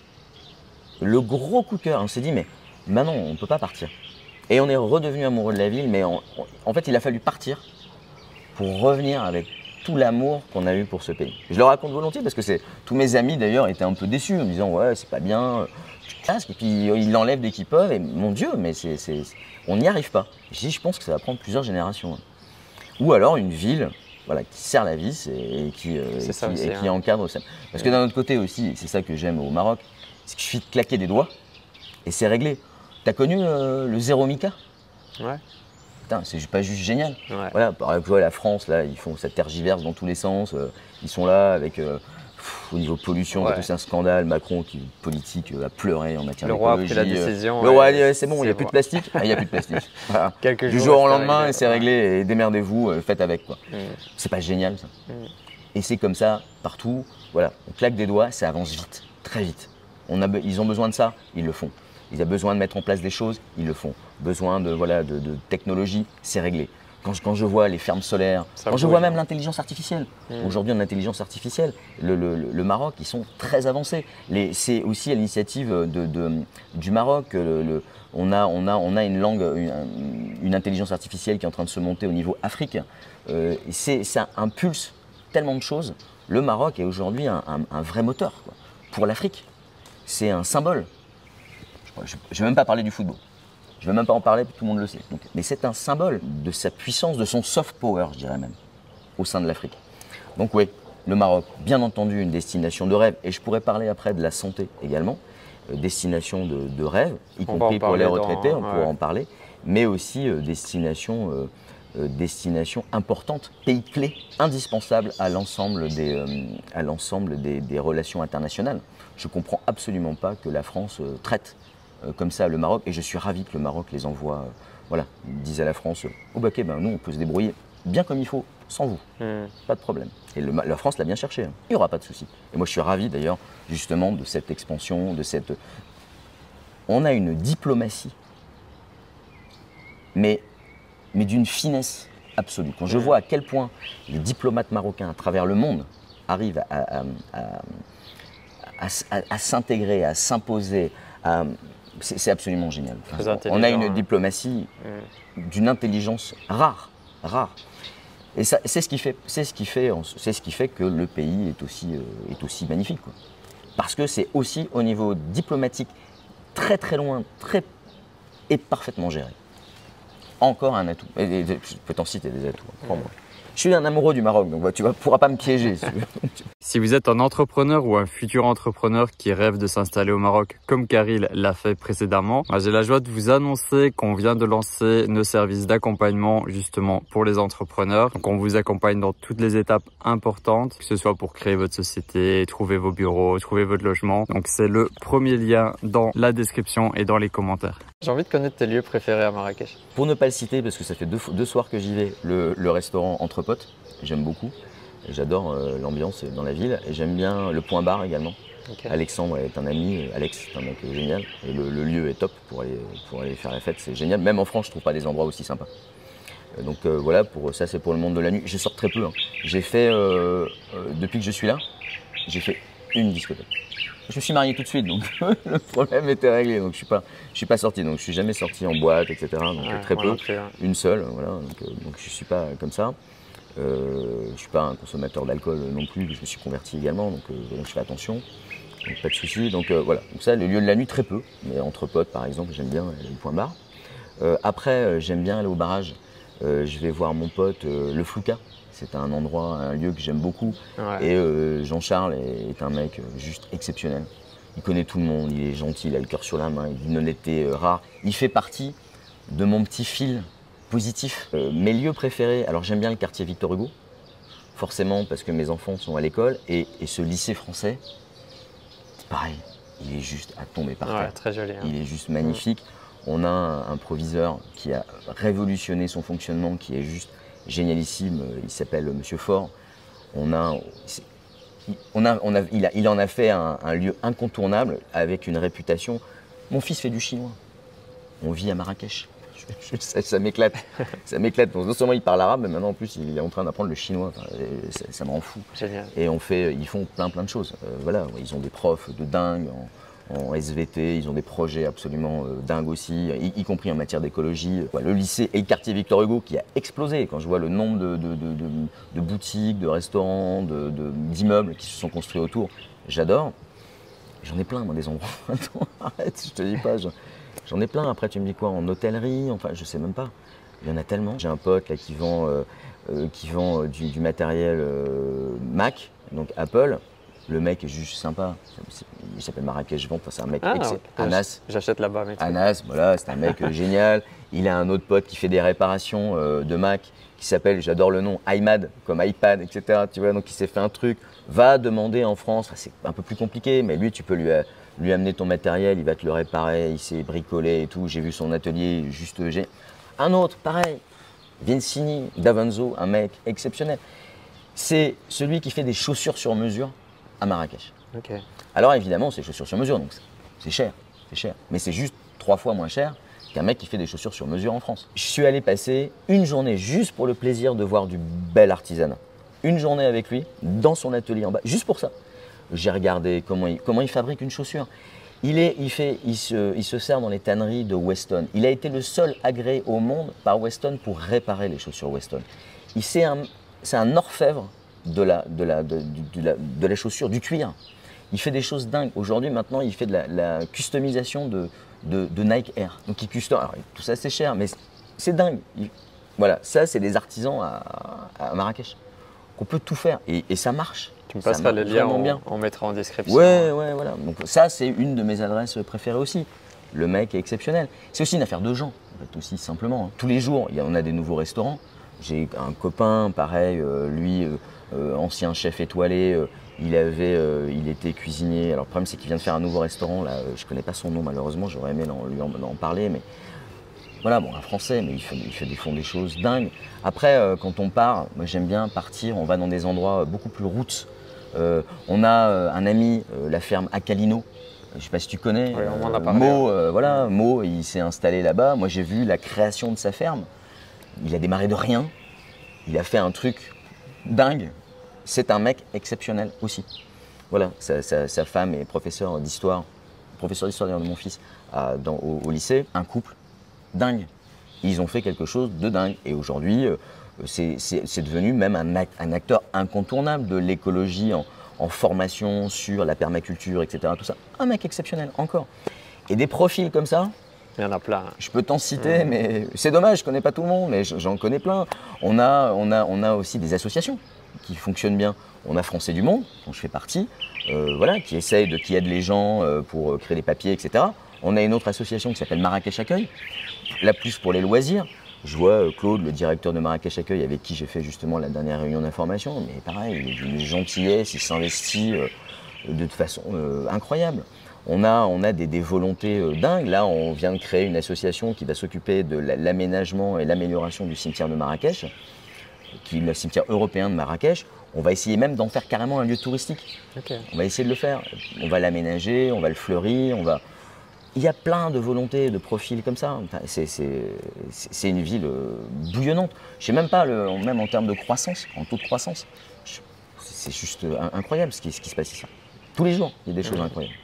Le gros coup de cœur, on s'est dit, mais maintenant, on ne peut pas partir. Et on est redevenu amoureux de la ville, mais en fait, il a fallu partir pour revenir avec tout l'amour qu'on a eu pour ce pays. Je le raconte volontiers parce que tous mes amis d'ailleurs étaient un peu déçus en me disant ouais c'est pas bien, tu te casques et puis ils l'enlèvent dès qu'ils peuvent et mon Dieu mais on n'y arrive pas. Je pense que ça va prendre plusieurs générations. Ou alors une ville qui serre la vis et qui encadre ça. Parce que d'un autre côté aussi, et c'est ça que j'aime au Maroc, c'est qu'il suffit de claquer des doigts et c'est réglé. T'as connu le zéro mica? Ouais. C'est pas juste génial. Ouais. Voilà, par exemple, la France, là, ça tergiverse dans tous les sens. Ils sont là avec, au niveau pollution, c'est un scandale. Macron, qui politique, a pleuré en matière d'écologie. Le roi a pris la décision. Le roi a dit, c'est bon, il n'y a plus de plastique. Il n'y a plus de plastique. Voilà. Du jour au lendemain, et c'est réglé. Et démerdez-vous, faites avec. C'est pas génial, ça. Et c'est comme ça, partout. Voilà, on claque des doigts, ça avance vite, très vite. Ils ont besoin de ça, ils le font. Ils ont besoin de mettre en place des choses, ils le font. Besoin de, voilà, de technologie, c'est réglé. Quand je vois les fermes solaires, quand je vois même l'intelligence artificielle, aujourd'hui en intelligence artificielle, le Maroc, ils sont très avancés. C'est aussi à l'initiative du Maroc, on a une langue, une intelligence artificielle qui est en train de se monter au niveau Afrique. Ça impulse tellement de choses. Le Maroc est aujourd'hui un vrai moteur quoi, pour l'Afrique. C'est un symbole. Je ne vais même pas parler du football. Je ne vais même pas en parler, tout le monde le sait. Donc, mais c'est un symbole de sa puissance, de son soft power, je dirais même, au sein de l'Afrique. Donc oui, le Maroc, bien entendu, une destination de rêve. Et je pourrais parler après de la santé également. Destination de rêve, y compris pour les retraités, on pourra en parler. Mais aussi destination importante, pays clé, indispensable à l'ensemble des relations internationales. Je ne comprends absolument pas que la France traite comme ça le Maroc, et je suis ravi que le Maroc les envoie, voilà, ils disent à la France, oh bah ok, ben nous on peut se débrouiller bien comme il faut, sans vous, pas de problème. Et la France l'a bien cherché, hein. Il n'y aura pas de souci. Et moi je suis ravi d'ailleurs, justement, de cette expansion, On a une diplomatie, mais d'une finesse absolue. Quand je vois à quel point les diplomates marocains à travers le monde arrivent à s'intégrer, à s'imposer, c'est absolument génial. On a une diplomatie d'une intelligence rare. Et c'est ce qui fait que le pays est aussi magnifique, quoi. Parce que c'est aussi au niveau diplomatique très très loin, et parfaitement géré. Encore un atout. Et je peux t'en citer des atouts, crois-moi. Je suis un amoureux du Maroc, donc tu ne pourras pas me piéger. Si vous êtes un entrepreneur ou un futur entrepreneur qui rêve de s'installer au Maroc, comme Karil l'a fait précédemment, j'ai la joie de vous annoncer qu'on vient de lancer nos services d'accompagnement justement pour les entrepreneurs. Donc on vous accompagne dans toutes les étapes importantes, que ce soit pour créer votre société, trouver vos bureaux, trouver votre logement. Donc c'est le premier lien dans la description et dans les commentaires. J'ai envie de connaître tes lieux préférés à Marrakech. Pour ne pas le citer, parce que ça fait deux soirs que j'y vais, le restaurant Entre Potes, j'aime beaucoup. J'adore l'ambiance dans la ville et j'aime bien le point bar également. Okay. Alexandre est un ami, Alex c'est un mec génial et le lieu est top pour aller faire la fête, c'est génial. Même en France, je trouve pas des endroits aussi sympas. Donc voilà, ça c'est pour le monde de la nuit. Je sors très peu, hein. J'ai fait, depuis que je suis là, j'ai fait une discothèque. Je me suis marié tout de suite, donc le problème était réglé. Donc je suis pas sorti, donc je suis jamais sorti en boîte, etc. Donc très peu, une seule, voilà. Donc je suis pas comme ça. Je suis pas un consommateur d'alcool non plus. Je me suis converti également, donc je fais attention. Donc pas de souci. Donc voilà. Donc ça, le lieu de la nuit très peu, mais entre potes par exemple, j'aime bien le point bar. Après, j'aime bien aller au barrage. Je vais voir mon pote le Flouka. C'est un endroit, un lieu que j'aime beaucoup. Ouais. Et Jean-Charles est un mec juste exceptionnel. Il connaît tout le monde, il est gentil, il a le cœur sur la main, il a une honnêteté rare. Il fait partie de mon petit fil positif. Mes lieux préférés, alors j'aime bien le quartier Victor Hugo, forcément parce que mes enfants sont à l'école. Et ce lycée français, pareil, il est juste à tomber par terre. Très joli. Hein. Il est juste magnifique. On a un proviseur qui a révolutionné son fonctionnement, qui est juste génialissime, il s'appelle Monsieur Faure. Il en a fait un lieu incontournable avec une réputation. Mon fils fait du chinois. On vit à Marrakech. Ça m'éclate. Ça m'éclate. Non seulement il parle arabe, mais maintenant en plus il est en train d'apprendre le chinois. Enfin, ça me rend fou. Génial. Et ils font plein de choses. Voilà, ils ont des profs de dingue en SVT, ils ont des projets absolument dingues aussi, y compris en matière d'écologie. Le lycée et le quartier Victor Hugo qui a explosé. Quand je vois le nombre de boutiques, de restaurants, d'immeubles qui se sont construits autour, j'adore. J'en ai plein, moi, des endroits. Attends, arrête, je te dis pas. J'en ai plein. Après, tu me dis quoi? En hôtellerie? Enfin, je sais même pas. Il y en a tellement. J'ai un pote là qui vend du matériel Mac, donc Apple. Le mec est juste sympa. Il s'appelle Marrakech Vente. Enfin, c'est un mec Anas. J'achète là-bas. Anas, voilà, c'est un mec génial. Il a un autre pote qui fait des réparations de Mac qui s'appelle, j'adore le nom, iMad, comme iPad, etc. Tu vois, donc il s'est fait un truc. Va demander en France. Enfin, c'est un peu plus compliqué, mais lui, tu peux lui amener ton matériel, il va te le réparer. Il s'est bricolé et tout. J'ai vu son atelier, juste génial. Un autre, pareil. Vincini, Davanzo, un mec exceptionnel. C'est celui qui fait des chaussures sur mesure à Marrakech. Okay. Alors évidemment, c'est chaussures sur mesure, donc c'est cher. c'est cher. Mais c'est juste 3 fois moins cher qu'un mec qui fait des chaussures sur mesure en France. Je suis allé passer une journée juste pour le plaisir de voir du bel artisanat. Une journée avec lui, dans son atelier en bas, juste pour ça. J'ai regardé comment il fabrique une chaussure. Il se sert dans les tanneries de Weston. Il a été le seul agréé au monde par Weston pour réparer les chaussures Weston. C'est un orfèvre de la chaussure, du cuir. Il fait des choses dingues. Aujourd'hui, maintenant, il fait de la customisation de Nike Air. Donc, alors, tout ça, c'est cher, mais c'est dingue. Voilà, ça, c'est des artisans à Marrakech. On peut tout faire et ça marche. Tu me passeras le lien, on mettra en description. Ouais, voilà. Donc ça, c'est une de mes adresses préférées aussi. Le mec est exceptionnel. C'est aussi une affaire de gens, en fait, aussi simplement. Hein. Tous les jours, on a des nouveaux restaurants. J'ai un copain, pareil, lui, ancien chef étoilé, il était cuisinier. Alors le problème, c'est qu'il vient de faire un nouveau restaurant. Là, je connais pas son nom malheureusement. J'aurais aimé lui en parler, mais voilà, bon, un Français, mais ils font des choses dingues. Après, quand on part, moi j'aime bien partir. On va dans des endroits beaucoup plus roots. On a un ami, la ferme Acalino. Je ne sais pas si tu connais. Oui, on m'en a parlé. Mo, il s'est installé là-bas. Moi, j'ai vu la création de sa ferme. Il a démarré de rien. Il a fait un truc dingue. C'est un mec exceptionnel aussi. Voilà, sa femme est professeure d'histoire d'ailleurs de mon fils au lycée. Un couple dingue. Ils ont fait quelque chose de dingue. Et aujourd'hui, c'est devenu même un acteur incontournable de l'écologie en formation sur la permaculture, etc. Tout ça. Un mec exceptionnel, encore. Et des profils comme ça, il y en a plein. Je peux t'en citer, mais c'est dommage, je ne connais pas tout le monde, mais j'en connais plein. On a aussi des associations qui fonctionnent bien. On a Français du Monde, dont je fais partie, qui aide les gens pour créer des papiers, etc. On a une autre association qui s'appelle Marrakech Accueil, là plus pour les loisirs. Je vois Claude, le directeur de Marrakech Accueil, avec qui j'ai fait justement la dernière réunion d'information, mais pareil, il est d'une gentillesse, il s'investit de façon incroyable. On a des volontés dingues. Là, on vient de créer une association qui va s'occuper de l'aménagement et l'amélioration du cimetière de Marrakech, qui est le cimetière européen de Marrakech. On va essayer même d'en faire carrément un lieu touristique. Okay. On va essayer de le faire. On va l'aménager, on va le fleurir, Il y a plein de volontés, de profils comme ça. Enfin, c'est une ville bouillonnante. Je ne sais même pas, même en termes de croissance, en taux de croissance. C'est juste incroyable ce qui se passe ici. Tous les jours, il y a des choses incroyables.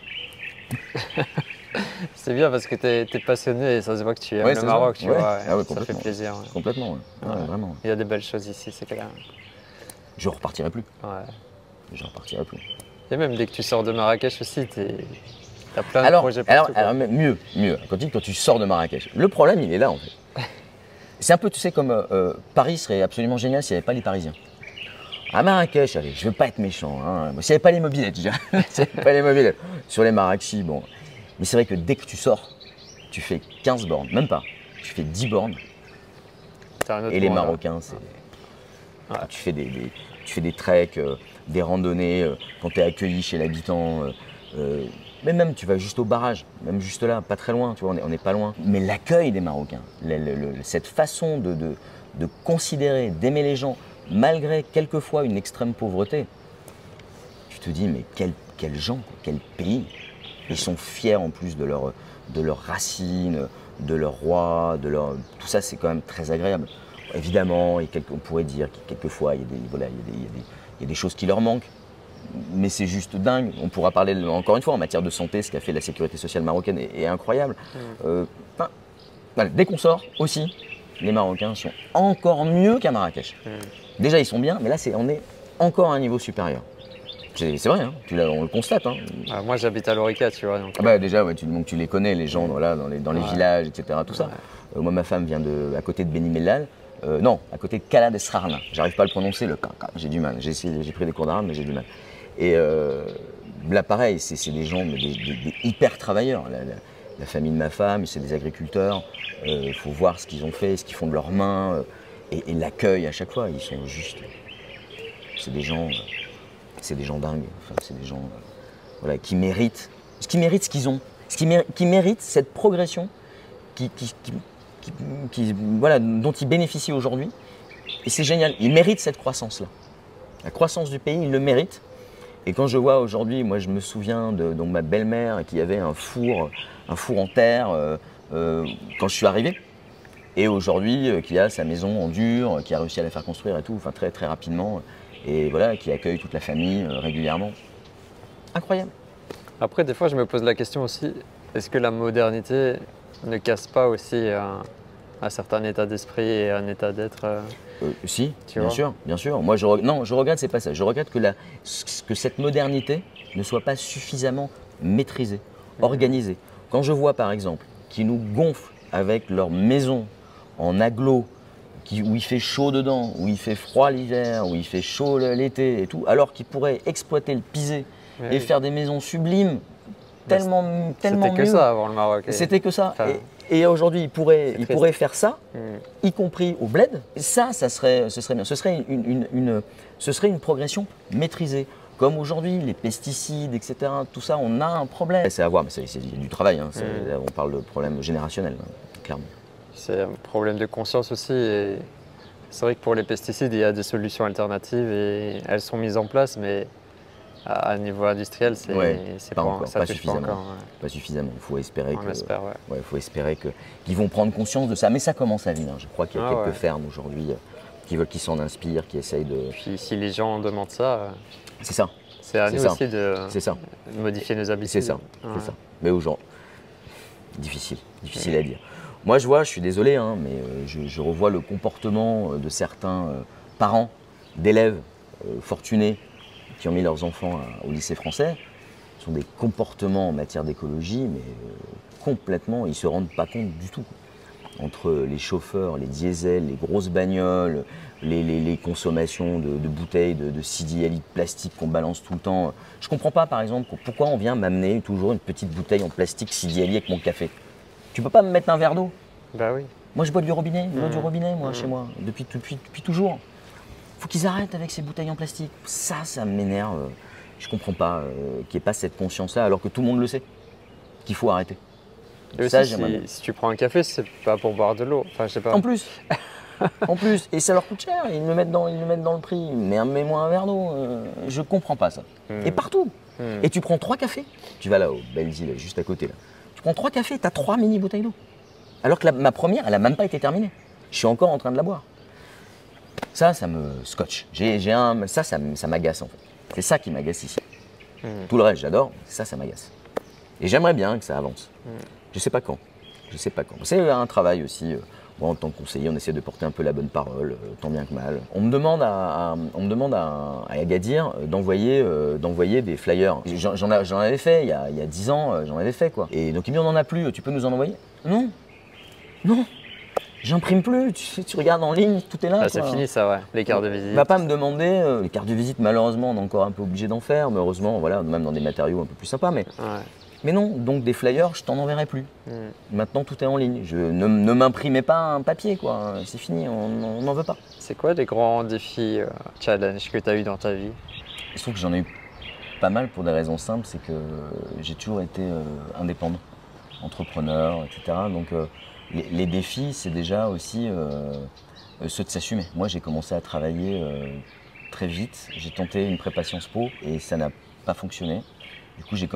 C'est bien parce que tu es passionné et ça se voit que tu aimes le Maroc, tu vois. Ah ouais, ça fait plaisir. Ouais. Complètement, vraiment. Il y a des belles choses ici, c'est clair. Je ne repartirai plus. Ouais. Je ne repartirai plus. Et même dès que tu sors de Marrakech aussi, tu as plein de projets partout. Alors mieux. Quand tu sors de Marrakech. Le problème, il est là en fait. C'est un peu, tu sais, comme Paris serait absolument génial s'il n'y avait pas les Parisiens. À Marrakech, allez, je ne veux pas être méchant, hein. S'il n'y avait pas les mobylettes, déjà. S'il n'y avait pas les mobylettes. Sur les Marrakechis, bon. Mais c'est vrai que dès que tu sors, tu fais 15 bornes, même pas. Tu fais 10 bornes. Et les Marocains, c'est. Ouais. Tu fais des treks, des randonnées, quand tu es accueilli chez l'habitant. Mais même, tu vas juste au barrage, même juste là, pas très loin, tu vois, on n'est pas loin. Mais l'accueil des Marocains, cette façon de considérer, d'aimer les gens, malgré quelquefois une extrême pauvreté, tu te dis, mais quels gens, quel pays. Ils sont fiers en plus de leurs racines, de leur roi, tout ça, c'est quand même très agréable. Évidemment, on pourrait dire que quelquefois, il y a des choses qui leur manquent, mais c'est juste dingue. On pourra parler, encore une fois, en matière de santé, ce qu'a fait la sécurité sociale marocaine est incroyable. Voilà, dès qu'on sort aussi, les Marocains sont encore mieux qu'à Marrakech. Déjà, ils sont bien, mais là, on est encore à un niveau supérieur. C'est vrai, hein, on le constate. Hein. Moi, j'habite à Lorica, tu vois. Donc, déjà, donc tu les connais, les gens dans les villages, etc. Tout ça. Moi, ma femme vient à côté de Beni Mellal. Non, à côté de Kala Esrarna. J'arrive pas à le prononcer, j'ai du mal. J'ai pris des cours d'arabe, mais j'ai du mal. Et là, pareil, c'est des gens, des hyper travailleurs. La famille de ma femme, c'est des agriculteurs. Il faut voir ce qu'ils ont fait, ce qu'ils font de leurs mains. Et l'accueil à chaque fois, ils sont juste. C'est des gens dingues. Enfin, c'est des gens qui méritent ce qu'ils ont, qui méritent cette progression dont ils bénéficient aujourd'hui. Et c'est génial. Ils méritent cette croissance-là. La croissance du pays, ils le méritent. Et quand je vois aujourd'hui, moi je me souviens de donc, ma belle-mère qui avait un four en terre quand je suis arrivé. Et aujourd'hui, qui a sa maison en dur, qui a réussi à la faire construire et tout, enfin très très rapidement. Et voilà, qui accueille toute la famille régulièrement. Incroyable. Après, des fois, je me pose la question aussi, est-ce que la modernité ne casse pas aussi un certain état d'esprit et un état d'être Si, tu bien vois sûr, bien sûr. Moi, non, je regrette, c'est pas ça. Je regrette que cette modernité ne soit pas suffisamment maîtrisée, organisée. Quand je vois, par exemple, qu'ils nous gonflent avec leur maison en agglo, où il fait chaud dedans, où il fait froid l'hiver, où il fait chaud l'été et tout, alors qu'ils pourraient exploiter le pisé et faire des maisons sublimes, tellement mieux. C'était que ça avant le Maroc. C'était que ça. Enfin, Et aujourd'hui, ils pourraient faire ça, Mm. y compris au bled. Et ça serait bien. Ce serait une progression maîtrisée. Comme aujourd'hui, les pesticides, etc., tout ça, on a un problème. C'est à voir, mais il y a du travail. Hein. On parle de problème générationnel, hein, clairement. C'est un problème de conscience aussi. Et c'est vrai que pour les pesticides, il y a des solutions alternatives et elles sont mises en place, mais à niveau industriel, c'est pas encore, ça pas touche suffisamment. pas encore. Ouais. Pas suffisamment. Il faut espérer On espère, ouais. faut espérer qu'ils vont prendre conscience de ça. Mais ça commence à venir. Je crois qu'il y a quelques fermes aujourd'hui qui s'en inspirent, qui essayent de. Puis si les gens demandent ça, c'est ça. c'est à nous aussi de modifier nos habitudes. C'est ça. C'est ça. Mais aux gens, difficile à dire. Moi, je suis désolé, hein, mais je revois le comportement de certains parents d'élèves fortunés qui ont mis leurs enfants au lycée français. Ce sont des comportements en matière d'écologie, mais complètement, ils ne se rendent pas compte du tout. Entre les chauffeurs, les diesels, les grosses bagnoles, les consommations de bouteilles de 6 litres plastique qu'on balance tout le temps. Je ne comprends pas, par exemple, pourquoi on vient m'amener toujours une petite bouteille en plastique 6 avec mon café. Tu peux pas me mettre un verre d'eau? Bah oui. Moi, je bois du robinet, chez moi, depuis toujours. Faut qu'ils arrêtent avec ces bouteilles en plastique. Ça m'énerve. Je comprends pas qu'il n'y ait pas cette conscience-là, alors que tout le monde le sait, qu'il faut arrêter. Et ça, aussi, si tu prends un café, c'est pas pour boire de l'eau. Enfin, je sais pas. En plus, et ça leur coûte cher. Ils me mettent dans le prix. Mais mets-moi un verre d'eau. Je comprends pas ça. Et partout. Et tu prends 3 cafés. Tu vas là au Belzy, juste à côté là. Tu prends 3 cafés, tu as 3 mini bouteilles d'eau. Alors que ma première, elle n'a même pas été terminée. Je suis encore en train de la boire. Ça me scotche. Ça m'agace en fait. C'est ça qui m'agace ici. Tout le reste, j'adore. Ça m'agace. Et j'aimerais bien que ça avance. Je sais pas quand. C'est un travail aussi. Moi, en tant que conseiller, on essaie de porter un peu la bonne parole, tant bien que mal. On me demande à Agadir d'envoyer des flyers. J'en avais fait il y a 10 ans, j'en avais fait quoi. Et donc il me dit on n'en a plus, tu peux nous en envoyer? Non, j'imprime plus. Tu regardes en ligne, tout est là. Ah, c'est fini ça, ouais. Les cartes de visite. Va pas me demander les cartes de visite. Malheureusement, on est encore un peu obligé d'en faire. Mais heureusement, voilà, même dans des matériaux un peu plus sympas. Mais non, donc des flyers, je t'en enverrai plus. Maintenant, tout est en ligne. Ne m'imprimez pas un papier, quoi. C'est fini, on n'en veut pas. C'est quoi les grands défis, challenges que tu as eu dans ta vie? Je trouve que j'en ai eu pas mal pour des raisons simples. C'est que j'ai toujours été indépendant, entrepreneur, etc. Donc les défis, c'est déjà aussi ceux de s'assumer. Moi, j'ai commencé à travailler très vite. J'ai tenté une prépa Sciences Po et ça n'a pas fonctionné. Du coup, j'ai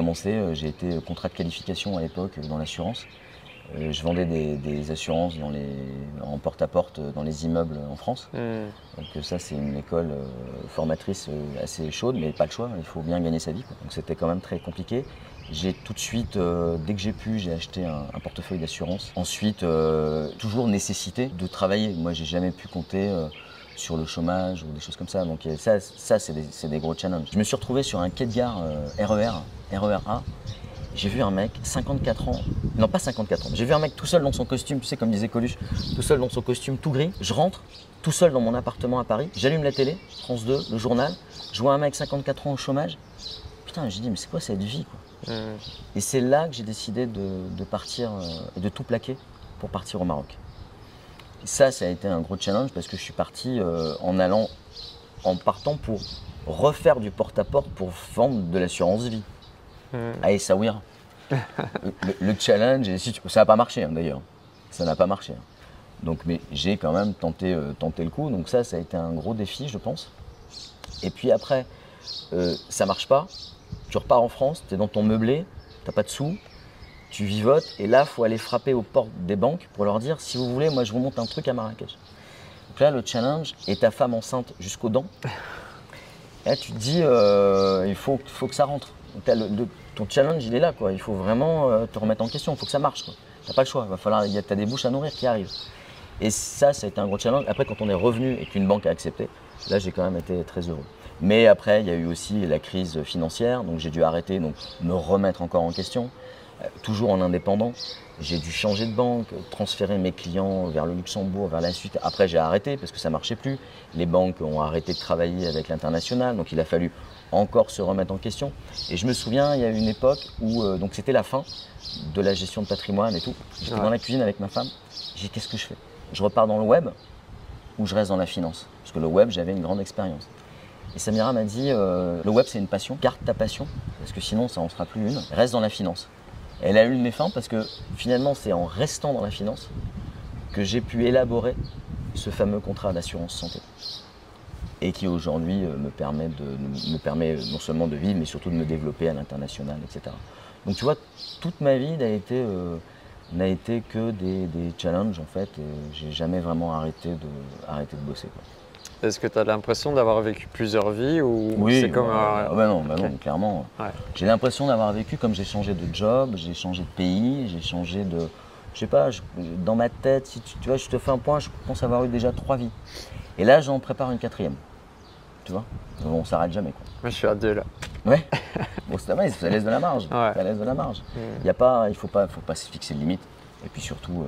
été contrat de qualification à l'époque dans l'assurance. Je vendais des assurances en porte-à-porte dans les immeubles en France. Donc ça, c'est une école formatrice assez chaude, mais pas le choix, il faut bien gagner sa vie, quoi. Donc c'était quand même très compliqué. J'ai tout de suite, dès que j'ai pu, j'ai acheté un portefeuille d'assurance. Ensuite, toujours nécessité de travailler. Moi, j'ai jamais pu compter sur le chômage ou des choses comme ça. Donc ça c'est des gros challenges. Je me suis retrouvé sur un quai de gare RER A. J'ai vu un mec, 54 ans, non pas 54 ans, j'ai vu un mec tout seul dans son costume, tu sais, comme disait Coluche, tout seul dans son costume tout gris. Je rentre, tout seul dans mon appartement à Paris, j'allume la télé, France 2, le journal, je vois un mec 54 ans au chômage. Putain, j'ai dit, mais c'est quoi cette vie, quoi. Et c'est là que j'ai décidé de partir et de tout plaquer pour partir au Maroc. Et ça a été un gros challenge parce que je suis parti en partant pour refaire du porte-à-porte pour vendre de l'assurance vie à Essaouira. Le challenge, ça n'a pas marché d'ailleurs. Ça n'a pas marché. Donc, mais j'ai quand même tenté le coup. Donc ça a été un gros défi, je pense. Et puis après, ça marche pas, tu repars en France, tu es dans ton meublé, t'as pas de sous, tu vivotes, et là, il faut aller frapper aux portes des banques pour leur dire, si vous voulez, moi je vous monte un truc à Marrakech. Donc là, le challenge est ta femme enceinte jusqu'aux dents. Et là, tu te dis, il faut que ça rentre. Donc, ton challenge, il est là, quoi. Il faut vraiment te remettre en question, il faut que ça marche, quoi. T'as pas le choix, t'as des bouches à nourrir qui arrivent. Et ça a été un gros challenge. Après, quand on est revenu et qu'une banque a accepté, là, j'ai quand même été très heureux. Mais après, il y a eu aussi la crise financière, donc j'ai dû arrêter, donc me remettre encore en question, toujours en indépendant. J'ai dû changer de banque, transférer mes clients vers le Luxembourg, vers la Suisse. Après, j'ai arrêté parce que ça ne marchait plus. Les banques ont arrêté de travailler avec l'international, donc il a fallu encore se remettre en question. Et je me souviens, il y a eu une époque où donc c'était la fin de la gestion de patrimoine et tout. J'étais dans la cuisine avec ma femme. J'ai dit, qu'est-ce que je fais? Je repars dans le web ou je reste dans la finance? Parce que le web, j'avais une grande expérience. Et Samira m'a dit, le web, c'est une passion. Garde ta passion, parce que sinon, ça n'en sera plus une. Reste dans la finance. Elle a eu mes fins parce que finalement, c'est en restant dans la finance que j'ai pu élaborer ce fameux contrat d'assurance santé. Et qui aujourd'hui me permet non seulement de vivre, mais surtout de me développer à l'international, etc. Donc tu vois, toute ma vie n'a été que des challenges en fait. J'ai jamais vraiment arrêté de bosser, quoi. Est-ce que tu as l'impression d'avoir vécu plusieurs vies ou oui, c'est comme non, clairement. Ouais. J'ai l'impression d'avoir vécu comme j'ai changé de job, j'ai changé de pays, j'ai changé de... Je sais pas, dans ma tête, si tu vois, je te fais un point, je pense avoir eu déjà 3 vies. Et là, j'en prépare une 4e. Tu vois, on s'arrête jamais, quoi. Moi, je suis à 2 là. Ouais. Bon, ça va, ça laisse de la marge. Ouais. Ça laisse de la marge. Il faut pas se fixer de limite. Et puis surtout,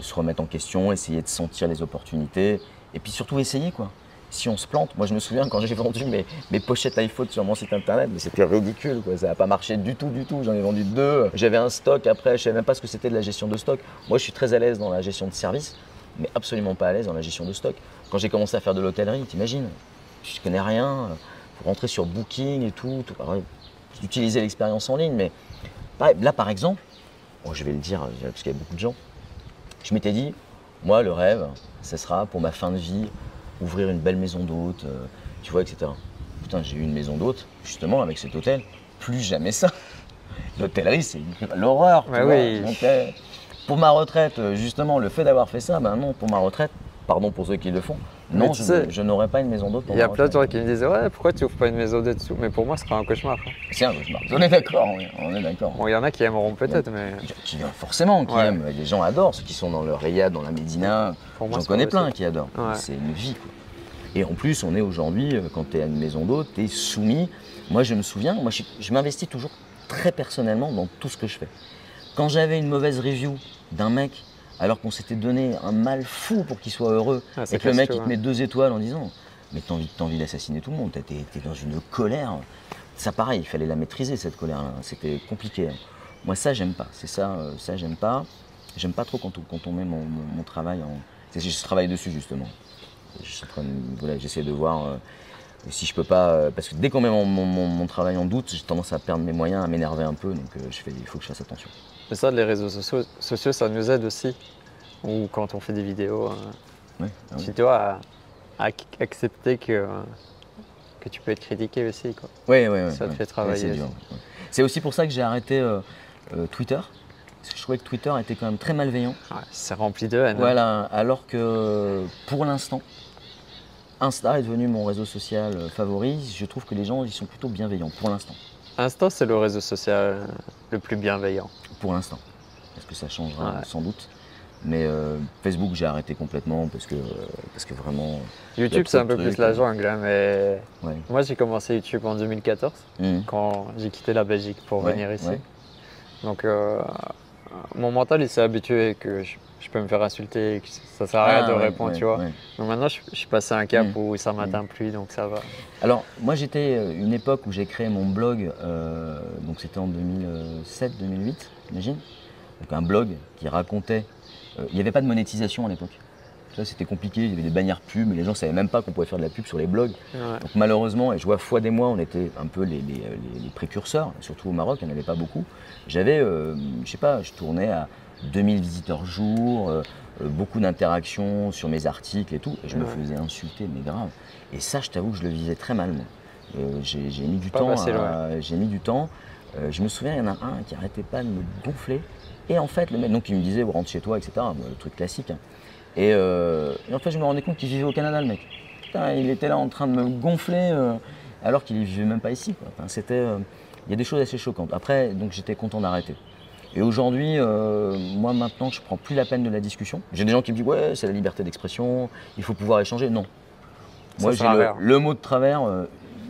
se remettre en question, essayer de sentir les opportunités. Et puis surtout essayer, quoi. Si on se plante, moi je me souviens quand j'ai vendu mes pochettes iPhone sur mon site internet, mais c'était ridicule, quoi. Ça n'a pas marché du tout. J'en ai vendu 2. J'avais un stock après, je savais même pas ce que c'était de la gestion de stock. Moi je suis très à l'aise dans la gestion de service, mais absolument pas à l'aise dans la gestion de stock. Quand j'ai commencé à faire de l'hôtellerie, t'imagines, je connais rien, faut rentrer sur Booking et tout. Utiliser l'expérience en ligne, mais là par exemple, je vais le dire parce qu'il y a beaucoup de gens, je m'étais dit, moi le rêve, ce sera pour ma fin de vie, ouvrir une belle maison d'hôte, tu vois, etc. Putain, j'ai eu une maison d'hôte, justement, avec cet hôtel, plus jamais ça. L'hôtellerie, c'est l'horreur. Ouais, oui. Donc, pour ma retraite, justement, le fait d'avoir fait ça, ben non, pour ma retraite, pardon pour ceux qui le font, non, je n'aurais pas une maison d'hôte pour ma retraite. Il y a plein de gens qui me disent, ouais, pourquoi tu ouvres pas une maison d'hôte? Mais pour moi, ce sera un cauchemar. C'est un cauchemar, on est d'accord, on est d'accord. Bon, il y en a qui aimeront peut-être, mais... Forcément, qui aiment. Les gens adorent, ceux qui sont dans le Riyad, dans la Médina, j'en connais plein qui adorent. Ouais. C'est une vie, quoi. Et en plus, on est aujourd'hui, quand tu es à une maison d'hôte, tu es soumis. Moi, je me souviens, je m'investis toujours très personnellement dans tout ce que je fais. Quand j'avais une mauvaise review d'un mec, alors qu'on s'était donné un mal fou pour qu'il soit heureux, et que le mec, il te met 2 étoiles en disant « mais t'as envie d'assassiner tout le monde, t'es dans une colère ». Ça, pareil, il fallait la maîtriser, cette colère-là. C'était compliqué. Moi, ça, j'aime pas. C'est ça, j'aime pas. J'aime pas trop quand on met mon travail en... Je travaille dessus, justement. J'essaie de voir si je peux pas, parce que dès qu'on met mon travail en doute, j'ai tendance à perdre mes moyens, à m'énerver un peu, donc il faut que je fasse attention. Mais ça, les réseaux sociaux, ça nous aide aussi, ou quand on fait des vidéos, tu dois accepter que tu peux être critiqué aussi, quoi. Oui. Ça te fait travailler. C'est aussi pour ça que j'ai arrêté Twitter. Parce que je trouvais que Twitter était quand même très malveillant. Ouais, c'est rempli de haine. Voilà, alors que pour l'instant, Insta est devenu mon réseau social favori. Je trouve que les gens ils sont plutôt bienveillants pour l'instant. Insta, c'est le réseau social le plus bienveillant. Pour l'instant. Est-ce que ça changera sans doute? Mais Facebook, j'ai arrêté complètement parce que vraiment... YouTube, c'est un peu plus la jungle, hein, mais moi, j'ai commencé YouTube en 2014, quand j'ai quitté la Belgique pour venir ici. Ouais. Donc, mon mental, il s'est habitué que je peux me faire insulter, que ça sert à rien de répondre, tu vois. Donc maintenant, je suis passé à un cap où ça m'atteint plus, donc ça va. Alors, moi, j'étais une époque où j'ai créé mon blog, donc c'était en 2007-2008, imagine. Donc un blog qui racontait... il n'y avait pas de monétisation à l'époque. C'était compliqué, il y avait des bannières pubs, mais les gens ne savaient même pas qu'on pouvait faire de la pub sur les blogs. Ouais. Donc malheureusement, et je vois Foi des mois, on était un peu les précurseurs, surtout au Maroc, il n'y en avait pas beaucoup. J'avais, je sais pas, je tournais à 2000 visiteurs jour, beaucoup d'interactions sur mes articles et tout, et je me faisais insulter, mais grave. Et ça, je t'avoue que je le vivais très mal, moi. J'ai mis du Pas temps. facile, ouais. J'ai mis du temps. Je me souviens, il y en a un qui arrêtait pas de me gonfler. Et en fait, le mec, donc il me disait, rentre chez toi, etc. Le truc classique. Hein. Et en fait, je me rendais compte qu'il vivait au Canada, le mec. Putain, il était là en train de me gonfler alors qu'il ne vivait même pas ici. Quoi. Enfin, il y a des choses assez choquantes. Après, donc j'étais content d'arrêter. Et aujourd'hui, moi maintenant, je ne prends plus la peine de la discussion. J'ai des gens qui me disent, ouais, c'est la liberté d'expression, il faut pouvoir échanger. Non. Moi, j'ai le mot de travers,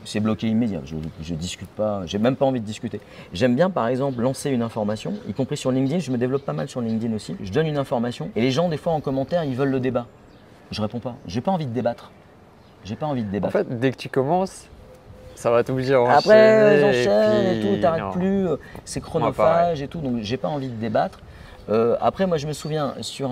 c'est bloqué immédiat. Je ne discute pas, j'ai même pas envie de discuter. J'aime bien, par exemple, lancer une information, y compris sur LinkedIn. Je me développe pas mal sur LinkedIn aussi. Je donne une information et les gens, des fois, en commentaire, ils veulent le débat. Je réponds pas. J'ai pas envie de débattre. J'ai pas envie de débattre. En fait, dès que tu commences, ça va t'obliger à enchaîner. Après, j'enchaîne et tout, t'arrêtes non. plus, c'est chronophage et tout, donc j'ai pas envie de débattre. Après, moi, je me souviens, sur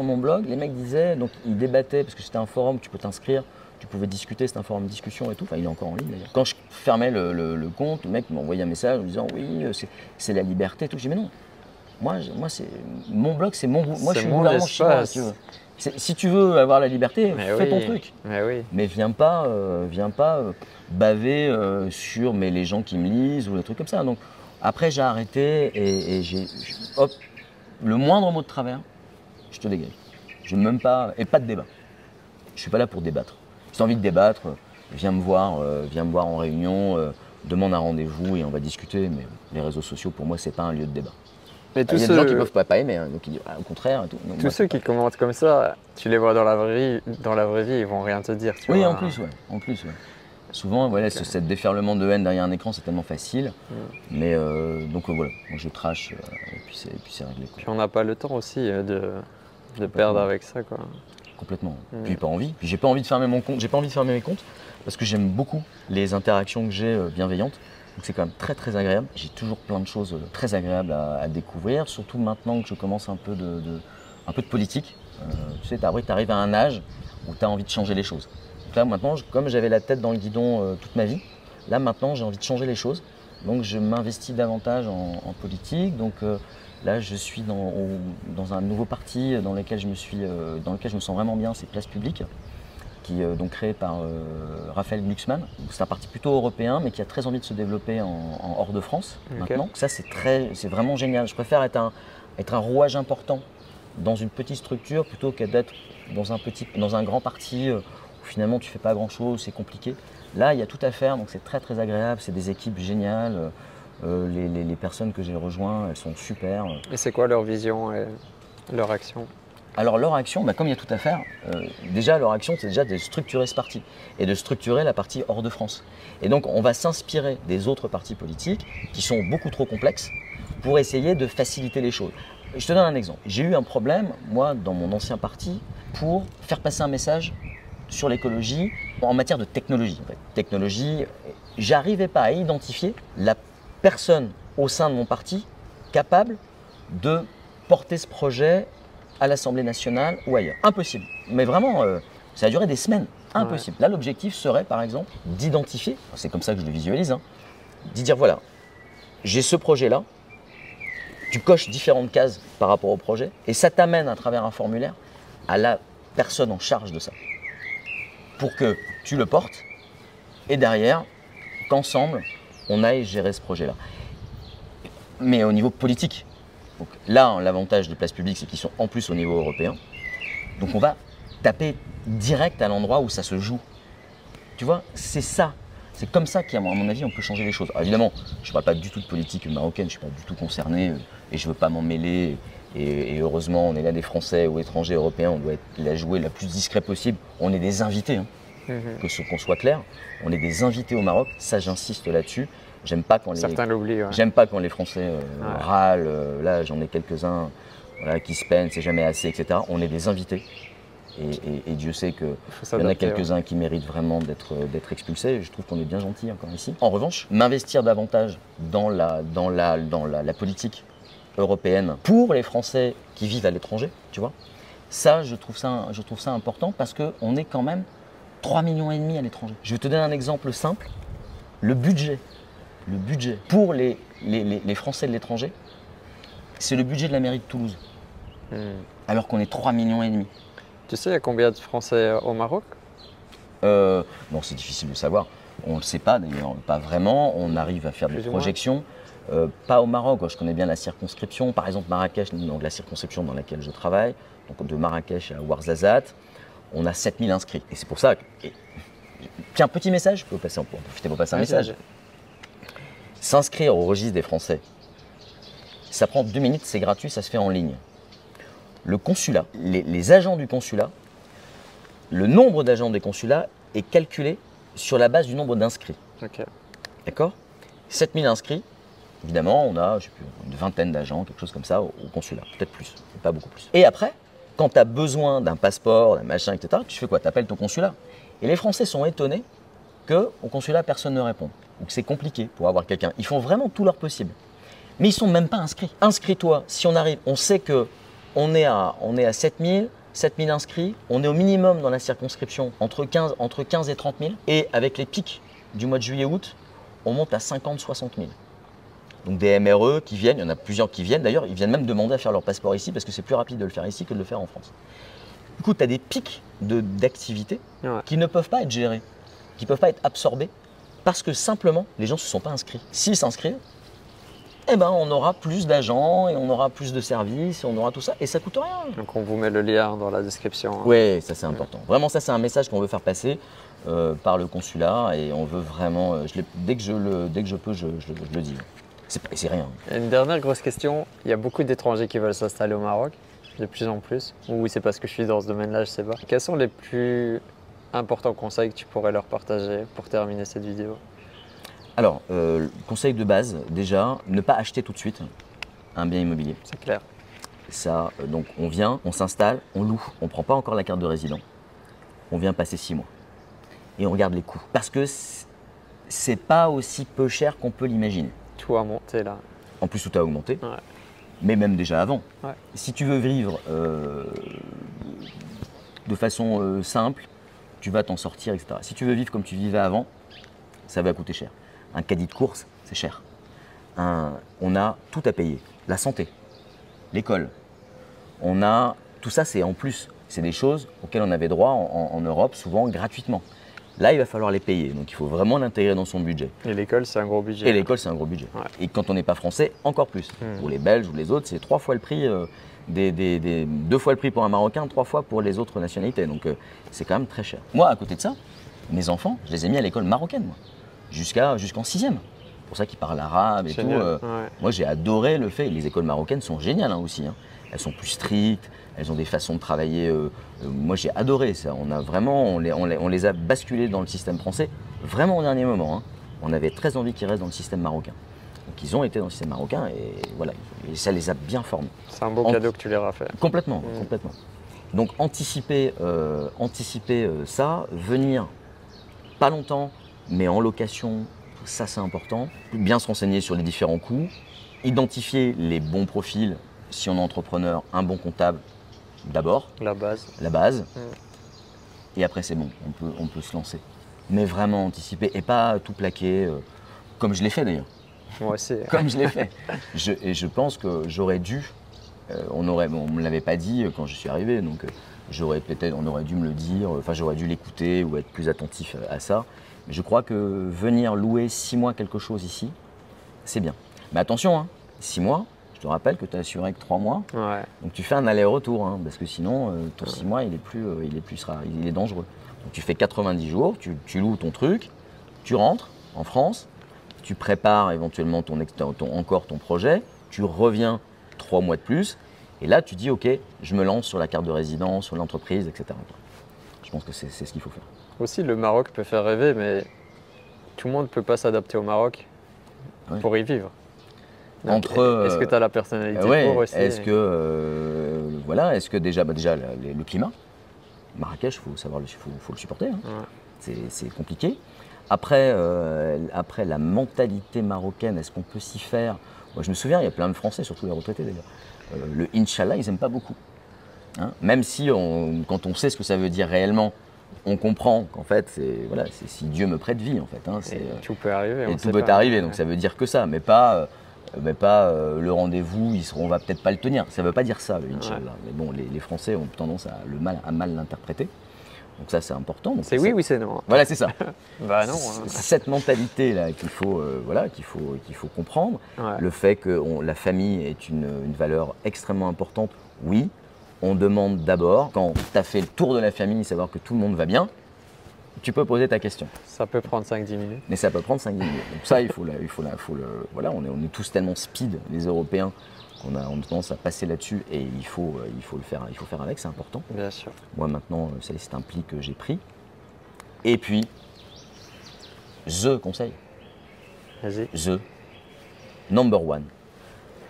mon blog, les mecs disaient, donc ils débattaient, parce que c'était un forum, tu peux t'inscrire, tu pouvais discuter, c'était un forum de discussion et tout, enfin il est encore en ligne d'ailleurs. Quand je fermais le compte, le mec m'envoyait un message en me disant, oui, c'est la liberté et tout. Je dis, mais non, moi mon blog, c'est mon, moi je suis le gouvernement chinois, si tu veux. Si tu veux avoir la liberté, fais ton truc. Mais viens pas baver sur les gens qui me lisent ou des trucs comme ça. Donc après j'ai arrêté et hop, le moindre mot de travers, je te dégage. Je même pas et pas de débat. Je suis pas là pour débattre. Si tu as envie de débattre, viens me voir en réunion, demande un rendez-vous et on va discuter. Mais les réseaux sociaux pour moi c'est pas un lieu de débat. Il y a des gens qui ne peuvent pas aimer, hein, donc ils disent au contraire. Et tout. Donc, tous ceux qui commentent comme ça, tu les vois dans la vraie vie, ils vont rien te dire. Tu vois. En plus, ouais. Souvent, voilà, cette déferlement de haine derrière un écran, c'est tellement facile. Mais donc voilà, moi, je trash et puis c'est réglé. Quoi. Puis on n'a pas le temps aussi de perdre avec ça, quoi. Complètement. Puis pas envie. Puis j'ai pas envie de fermer mon compte. J'ai pas envie de fermer mes comptes parce que j'aime beaucoup les interactions que j'ai bienveillantes. Donc c'est quand même très très agréable. J'ai toujours plein de choses très agréables à découvrir, surtout maintenant que je commence un peu de politique. Tu sais, tu arrives à un âge où tu as envie de changer les choses. Donc là maintenant, comme j'avais la tête dans le guidon toute ma vie, là maintenant j'ai envie de changer les choses. Donc je m'investis davantage en politique. Donc là je suis dans un nouveau parti dans lequel je me sens vraiment bien, c'est Place Publique, qui est donc créé par Raphaël Glucksmann. C'est un parti plutôt européen, mais qui a très envie de se développer en hors de France maintenant. Ça, c'est vraiment génial. Je préfère être un rouage important dans une petite structure plutôt que d'être dans un grand parti où finalement tu fais pas grand-chose, c'est compliqué. Là, il y a tout à faire, donc c'est très très agréable. C'est des équipes géniales. Les personnes que j'ai rejointes, elles sont super. Et c'est quoi leur vision et leur action ? Alors leur action, comme il y a tout à faire, déjà leur action c'est déjà de structurer ce parti et de structurer la partie hors de France. Et donc on va s'inspirer des autres partis politiques qui sont beaucoup trop complexes pour essayer de faciliter les choses. Je te donne un exemple. J'ai eu un problème, moi, dans mon ancien parti, pour faire passer un message sur l'écologie en matière de technologie. En fait. Technologie, j'arrivais pas à identifier la personne au sein de mon parti capable de porter ce projet à l'Assemblée nationale ou ailleurs. Impossible. Mais vraiment, ça a duré des semaines. Impossible. Ouais. Là, l'objectif serait, par exemple, d'identifier, c'est comme ça que je le visualise, d'y dire, voilà, j'ai ce projet-là, tu coches différentes cases par rapport au projet, et ça t'amène à travers un formulaire à la personne en charge de ça, pour que tu le portes, et derrière, qu'ensemble, on aille gérer ce projet-là. Mais au niveau politique. Donc là, l'avantage des places publiques, c'est qu'ils sont en plus au niveau européen. Donc on va taper direct à l'endroit où ça se joue. Tu vois, c'est ça. C'est comme ça qu'à mon avis, on peut changer les choses. Alors évidemment, je ne parle pas du tout de politique marocaine, je ne suis pas du tout concerné et je ne veux pas m'en mêler. Et heureusement, on est là des Français ou étrangers européens, on doit la jouer la plus discret possible. On est des invités, qu'on soit clair. On est des invités au Maroc, ça j'insiste là-dessus. J'aime pas quand certains l'oublient. Ouais. J'aime pas quand les Français râlent. Là, j'en ai quelques-uns qui se peinent, c'est jamais assez, etc. On est des invités. Et Dieu sait qu'il y en a quelques-uns qui méritent vraiment d'être expulsés. Je trouve qu'on est bien gentils encore ici. En revanche, m'investir davantage dans la politique européenne pour les Français qui vivent à l'étranger, tu vois, ça, je trouve ça important parce qu'on est quand même 3,5 millions à l'étranger. Je vais te donner un exemple simple. Le budget pour les Français de l'étranger, c'est le budget de la mairie de Toulouse. Alors qu'on est 3,5 millions. Tu sais, il y a combien de Français au Maroc ? Non, c'est difficile de savoir. On ne le sait pas d'ailleurs, pas vraiment. On arrive à faire des projections. Pas au Maroc, je connais bien la circonscription. Par exemple, Marrakech, donc la circonscription dans laquelle je travaille, donc de Marrakech à Ouarzazate, on a 7000 inscrits. Et c'est pour ça que. Tiens, petit message, je peux passer en profiter pour passer un message. S'inscrire au registre des Français, ça prend 2 minutes, c'est gratuit, ça se fait en ligne. Le consulat, les agents du consulat, le nombre d'agents des consulats est calculé sur la base du nombre d'inscrits. Okay. D'accord? 7000 inscrits, évidemment, on a, je sais plus, une vingtaine d'agents, quelque chose comme ça, au consulat, peut-être plus, mais pas beaucoup plus. Et après, quand tu as besoin d'un passeport, d'un machin, etc., tu fais quoi? Tu appelles ton consulat. Et les Français sont étonnés qu'au consulat, personne ne répond, ou que c'est compliqué pour avoir quelqu'un. Ils font vraiment tout leur possible. Mais ils ne sont même pas inscrits. Inscris-toi, si on arrive, on sait qu'on est à 7000 inscrits, on est au minimum dans la circonscription entre 15 et 30 000, et avec les pics du mois de juillet-août, on monte à 50-60 000. Donc des MRE qui viennent, il y en a plusieurs qui viennent, d'ailleurs ils viennent même demander à faire leur passeport ici parce que c'est plus rapide de le faire ici que de le faire en France. Du coup, tu as des pics d'activité qui ne peuvent pas être gérés, qui ne peuvent pas être absorbés parce que simplement les gens ne se sont pas inscrits. S'ils s'inscrivent, eh ben, on aura plus d'agents et on aura plus de services et on aura tout ça et ça coûte rien. Donc on vous met le lien dans la description. Oui, ça c'est important. Vraiment, ça c'est un message qu'on veut faire passer par le consulat et on veut vraiment, dès que je peux, je le dis. C'est rien. Et une dernière grosse question, il y a beaucoup d'étrangers qui veulent s'installer au Maroc, de plus en plus, ou c'est parce que je suis dans ce domaine-là, je sais pas. Quels sont les plus importants conseils que tu pourrais leur partager pour terminer cette vidéo? Alors, conseil de base, déjà, ne pas acheter tout de suite un bien immobilier. C'est clair. Ça, donc on vient, on s'installe, on loue, on ne prend pas encore la carte de résident. On vient passer 6 mois et on regarde les coûts. Parce que c'est pas aussi peu cher qu'on peut l'imaginer. Tout a monté là. En plus, tout a augmenté, Ouais. mais même déjà avant. Ouais. Si tu veux vivre de façon simple, tu vas t'en sortir, etc. Si tu veux vivre comme tu vivais avant, ça va coûter cher. Un caddie de course, c'est cher. On a tout à payer. La santé, l'école. Tout ça, c'est en plus. C'est des choses auxquelles on avait droit en Europe, souvent gratuitement. Là, il va falloir les payer. Donc, il faut vraiment l'intégrer dans son budget. Et l'école, c'est un gros budget. Et l'école, c'est un gros budget. Ouais. Et quand on n'est pas français, encore plus. Pour les Belges ou les autres, c'est 3 fois le prix, 2 fois le prix pour un Marocain, 3 fois pour les autres nationalités. Donc, c'est quand même très cher. Moi, à côté de ça, mes enfants, je les ai mis à l'école marocaine, moi, jusqu'en 6e. C'est pour ça qu'ils parlent arabe et Génial. tout. Ouais. Moi, j'ai adoré le fait. Les écoles marocaines sont géniales aussi. Elles sont plus strictes, elles ont des façons de travailler. Moi, j'ai adoré ça. On les a basculés dans le système français vraiment au dernier moment. On avait très envie qu'ils restent dans le système marocain. Donc, ils ont été dans le système marocain et voilà, et ça les a bien formés. C'est un beau cadeau que tu leur as fait. Complètement, complètement. Donc, anticiper ça, venir pas longtemps, mais en location, ça c'est important. Bien se renseigner sur les différents coûts, identifier les bons profils. Si on est entrepreneur, un bon comptable d'abord. La base. La base. Et après, c'est bon, on peut se lancer. Mais vraiment anticiper et pas tout plaquer, comme je l'ai fait d'ailleurs. Moi aussi. Comme je l'ai fait. Et je pense que j'aurais dû, on ne me l'avait pas dit quand je suis arrivé, donc on aurait dû me le dire, enfin j'aurais dû l'écouter ou être plus attentif à ça. Mais je crois que venir louer 6 mois quelque chose ici, c'est bien. Mais attention, 6 mois, je te rappelle que tu as assuré que 3 mois. Ouais. Donc tu fais un aller-retour, parce que sinon, ton 6 mois, il est dangereux. Donc tu fais 90 jours, tu loues ton truc, tu rentres en France, tu prépares éventuellement encore ton projet, tu reviens 3 mois de plus, et là tu dis ok, je me lance sur la carte de résidence, sur l'entreprise, etc. Je pense que c'est ce qu'il faut faire. Aussi, le Maroc peut faire rêver, mais tout le monde ne peut pas s'adapter au Maroc pour y vivre. Est-ce que tu as la personnalité pour aussi? Est-ce que déjà le climat, Marrakech, faut le supporter. C'est compliqué. Après, la mentalité marocaine, est-ce qu'on peut s'y faire? Moi, je me souviens, il y a plein de Français, surtout les retraités d'ailleurs. Le Inch'Allah, ils n'aiment pas beaucoup. Même si, quand on sait ce que ça veut dire réellement, on comprend qu'en fait, c'est si Dieu me prête vie, en fait. Tout peut arriver. Et tout peut arriver, donc ça veut dire que ça, mais pas le rendez-vous, on va peut-être pas le tenir. Ça ne veut pas dire ça, le Inch'Allah. Mais bon, les Français ont tendance à mal l'interpréter. Donc ça, c'est important. C'est oui ou c'est non? Voilà, c'est ça. Bah non. C'est cette mentalité-là qu'il faut, qu'il faut comprendre. Ouais. Le fait que la famille est une valeur extrêmement importante, oui. On demande d'abord, quand tu as fait le tour de la famille, savoir que tout le monde va bien, tu peux poser ta question. Ça peut prendre 5-10 minutes. Mais ça peut prendre 5-10 minutes. Donc ça, voilà, on est tous tellement speed, les Européens, qu'on a tendance à passer là-dessus et il faut faire avec, c'est important. Bien sûr. Moi maintenant, c'est un pli que j'ai pris. Et puis, the conseil, Vas-y. the number one,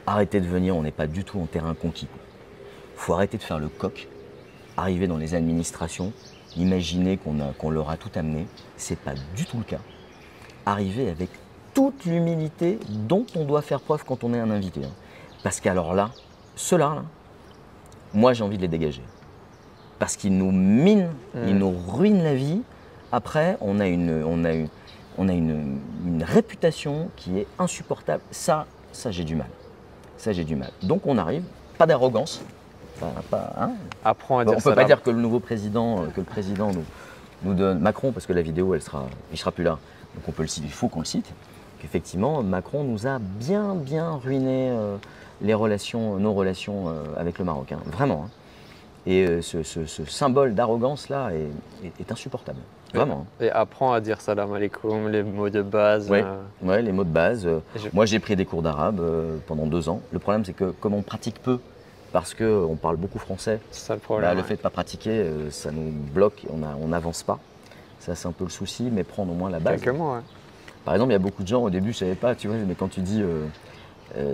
arrêtez de venir, on n'est pas du tout en terrain conquis. Il faut arrêter de faire le coq, arriver dans les administrations, imaginer qu'on leur a tout amené, c'est pas du tout le cas. Arriver avec toute l'humilité dont on doit faire preuve quand on est un invité. Parce qu'alors là, ceux-là, moi j'ai envie de les dégager. Parce qu'ils nous minent, ils nous ruinent la vie. Après, on a une réputation qui est insupportable. Ça j'ai du mal. Ça j'ai du mal. Donc on arrive, pas d'arrogance. Apprends à dire on ne peut pas dire que le nouveau président, que le président nous donne Macron, parce que la vidéo, il sera plus là. Donc on peut le citer, il faut qu'on le cite. Qu'effectivement, Macron nous a bien ruiné nos relations avec le Maroc, vraiment. Et ce symbole d'arrogance là est insupportable, vraiment. Et apprends à dire salam alaikum, les mots de base. Ouais, les mots de base. Moi, j'ai pris des cours d'arabe pendant 2 ans. Le problème, c'est que comme on pratique peu, parce qu'on parle beaucoup français, c'est ça le problème. Le fait de ne pas pratiquer, ça nous bloque, on n'avance pas. Ça, c'est un peu le souci, mais prendre au moins la base. Quelques mots, ouais. Par exemple, il y a beaucoup de gens, au début, je ne savais pas, tu vois, mais quand tu dis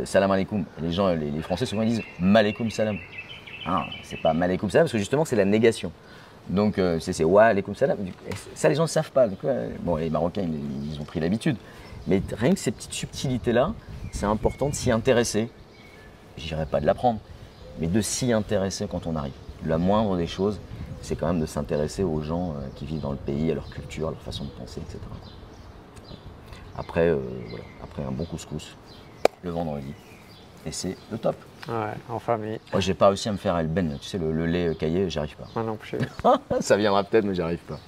salam alaikum, les Français souvent ils disent malekoum salam. Ah, c'est pas malekoum salam, parce que justement, c'est la négation. Donc, c'est wa alaikum salam. Ça, les gens ne savent pas. Donc, bon, les Marocains, ils ont pris l'habitude. Mais rien que ces petites subtilités-là, c'est important de s'y intéresser. Je dirais pas de l'apprendre, mais de s'y intéresser quand on arrive. La moindre des choses, c'est quand même de s'intéresser aux gens qui vivent dans le pays, à leur culture, à leur façon de penser, etc. Après, après un bon couscous, le vendredi, et c'est le top. Ouais, en famille. Moi, j'ai pas réussi à me faire El Ben, tu sais, le lait caillé, j'y arrive pas. Moi non plus. Ça viendra peut-être, mais j'y arrive pas.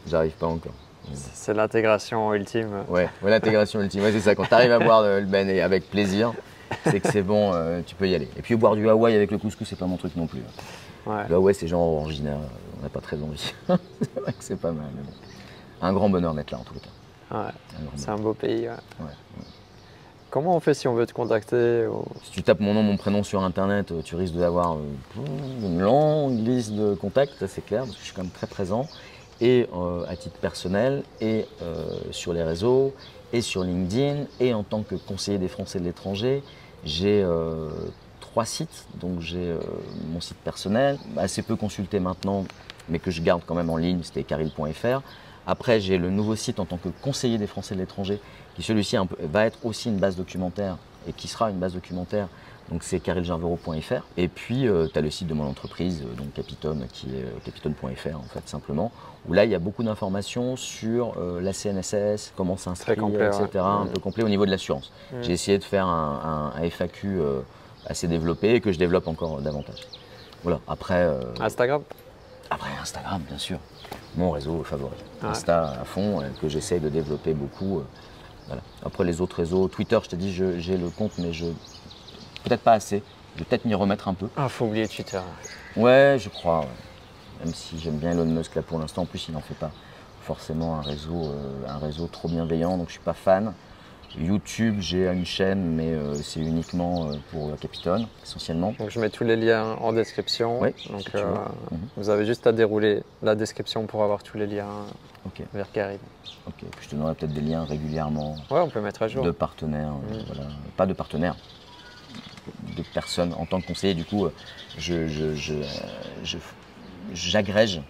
J'arrive pas encore. C'est l'intégration ultime. Ouais, c'est ultime. Ouais, c'est ça, quand tu arrives à boire le Ben et avec plaisir, c'est que c'est bon, tu peux y aller. Et puis boire du Hawaï avec le couscous, c'est pas mon truc non plus. Ouais. Le Hawaï, c'est genre originaire, on n'a pas très envie. C'est vrai que c'est pas mal, mais bon. Un grand bonheur d'être là en tout cas. Ouais, c'est un beau pays. Ouais. Ouais. Comment on fait si on veut te contacter Si tu tapes mon nom, mon prénom sur internet, tu risques d'avoir une longue liste de contacts, ça c'est clair, parce que je suis quand même très présent. Et à titre personnel, et sur les réseaux, et sur LinkedIn, et en tant que conseiller des Français de l'étranger, j'ai 3 sites. Donc j'ai mon site personnel, assez peu consulté maintenant, mais que je garde quand même en ligne, c'était caril.fr. Après, j'ai le nouveau site en tant que conseiller des Français de l'étranger, qui celui-ci va être aussi une base documentaire, et qui sera une base documentaire, donc c'est carilgervero.fr. Et puis, tu as le site de mon entreprise, donc Capitone, qui est capitone.fr en fait, simplement, où là, il y a beaucoup d'informations sur la CNSS, comment s'inscrire, etc., ouais. Un peu complet au niveau de l'assurance. J'ai essayé de faire un FAQ assez développé et que je développe encore davantage. Voilà, après… Instagram ? Après, Instagram, bien sûr. Mon réseau favori. Ouais. Insta à fond, que j'essaye de développer beaucoup. Voilà. Après les autres réseaux, Twitter, je t'ai dit, j'ai le compte, mais peut-être pas assez. Je vais peut-être m'y remettre un peu. Ah, faut oublier Twitter. Ouais, je crois. Ouais. Même si j'aime bien Elon Musk là pour l'instant, en plus il n'en fait pas forcément un réseau trop bienveillant, donc je suis pas fan. YouTube, j'ai une chaîne, mais c'est uniquement pour Capitone, essentiellement. Donc je mets tous les liens en description. Oui, donc si vous avez juste à dérouler la description pour avoir tous les liens vers Caril. Ok, puis je te donnerai peut-être des liens régulièrement. Ouais, on peut mettre à jour. De partenaires, voilà. Pas de partenaires, de personnes. En tant que conseiller, du coup, j'agrège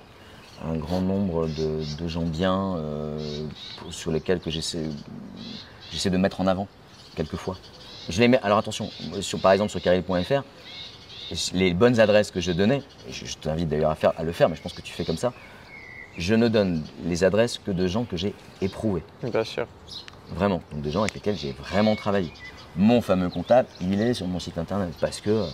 un grand nombre de gens bien sur lesquels que j'essaie de mettre en avant, quelquefois. Je les mets, alors attention, par exemple sur caril.fr, les bonnes adresses que je donnais, je t'invite d'ailleurs à le faire, mais je pense que tu fais comme ça, je ne donne les adresses que de gens que j'ai éprouvés. Bien sûr. Vraiment, donc des gens avec lesquels j'ai vraiment travaillé. Mon fameux comptable, il est sur mon site internet parce que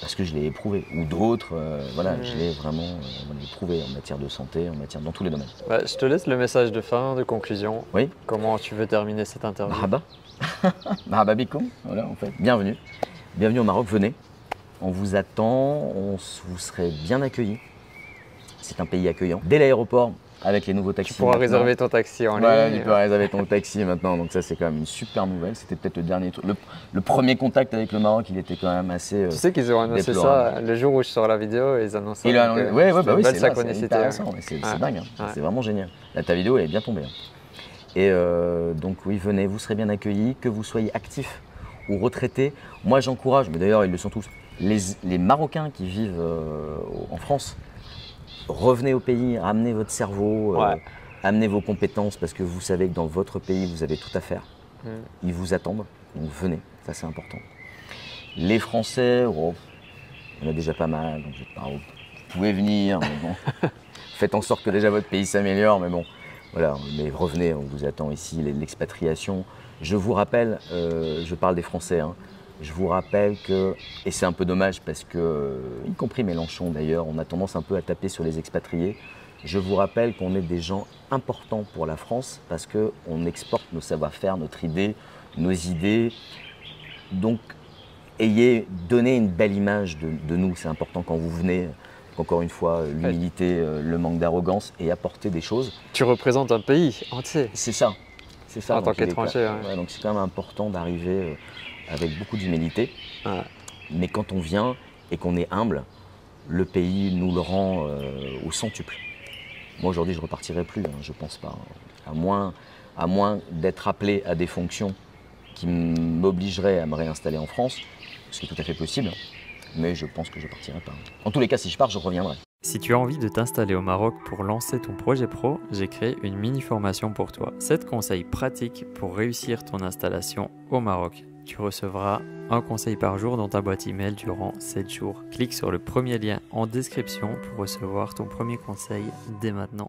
parce que je l'ai éprouvé. Ou d'autres, voilà, je l'ai vraiment éprouvé en matière de santé, dans tous les domaines. Bah, je te laisse le message de fin, de conclusion. Oui. Comment tu veux terminer cette interview? Marhaba. Marhaba bikoum, voilà en fait. Bienvenue. Bienvenue au Maroc, venez. On vous attend, vous serez bien accueillis. C'est un pays accueillant. Dès l'aéroport, avec les nouveaux taxis. Tu pourras réserver ton taxi en ligne. Ouais, tu peux réserver ton taxi maintenant, donc ça c'est quand même une super nouvelle. C'était peut-être le dernier truc. Le premier contact avec le Maroc, il était quand même assez. Tu sais qu'ils ont annoncé ça le jour où je sors la vidéo, ils annoncent ça. Ouais, bah oui, c'est intéressant. C'est dingue, hein. C'est vraiment génial. Là, ta vidéo elle est bien tombée. Hein. Et donc oui, venez, vous serez bien accueillis, que vous soyez actifs ou retraités. Moi j'encourage, mais d'ailleurs ils le sont tous, les Marocains qui vivent en France. Revenez au pays, ramenez votre cerveau, amenez vos compétences parce que vous savez que dans votre pays, vous avez tout à faire. Ils vous attendent, donc venez, ça c'est important. Les Français, on a déjà pas mal, donc vous pouvez venir, mais bon, faites en sorte que déjà votre pays s'améliore, mais bon, voilà, mais revenez, on vous attend ici, l'expatriation. Je vous rappelle, je parle des Français, hein, je vous rappelle que, et c'est un peu dommage parce que, y compris Mélenchon d'ailleurs, on a tendance un peu à taper sur les expatriés. Je vous rappelle qu'on est des gens importants pour la France parce qu'on exporte nos savoir-faire, notre idée, nos idées. Donc, donnez une belle image de nous, c'est important quand vous venez. Encore une fois, l'humilité, le manque d'arrogance et apporter des choses. Tu représentes un pays entier. C'est ça. C'est ça. En tant qu'étranger. Ouais, donc c'est quand même important d'arriver avec beaucoup d'humilité. Mais quand on vient et qu'on est humble, le pays nous le rend au centuple. Moi aujourd'hui je ne repartirai plus, hein, je ne pense pas. À moins d'être appelé à des fonctions qui m'obligeraient à me réinstaller en France, ce qui est tout à fait possible, mais je pense que je ne partirai pas. En tous les cas, si je pars, je reviendrai. Si tu as envie de t'installer au Maroc pour lancer ton projet pro, j'ai créé une mini-formation pour toi. 7 conseils pratiques pour réussir ton installation au Maroc. Tu recevras un conseil par jour dans ta boîte email durant 7 jours. Clique sur le premier lien en description pour recevoir ton premier conseil dès maintenant.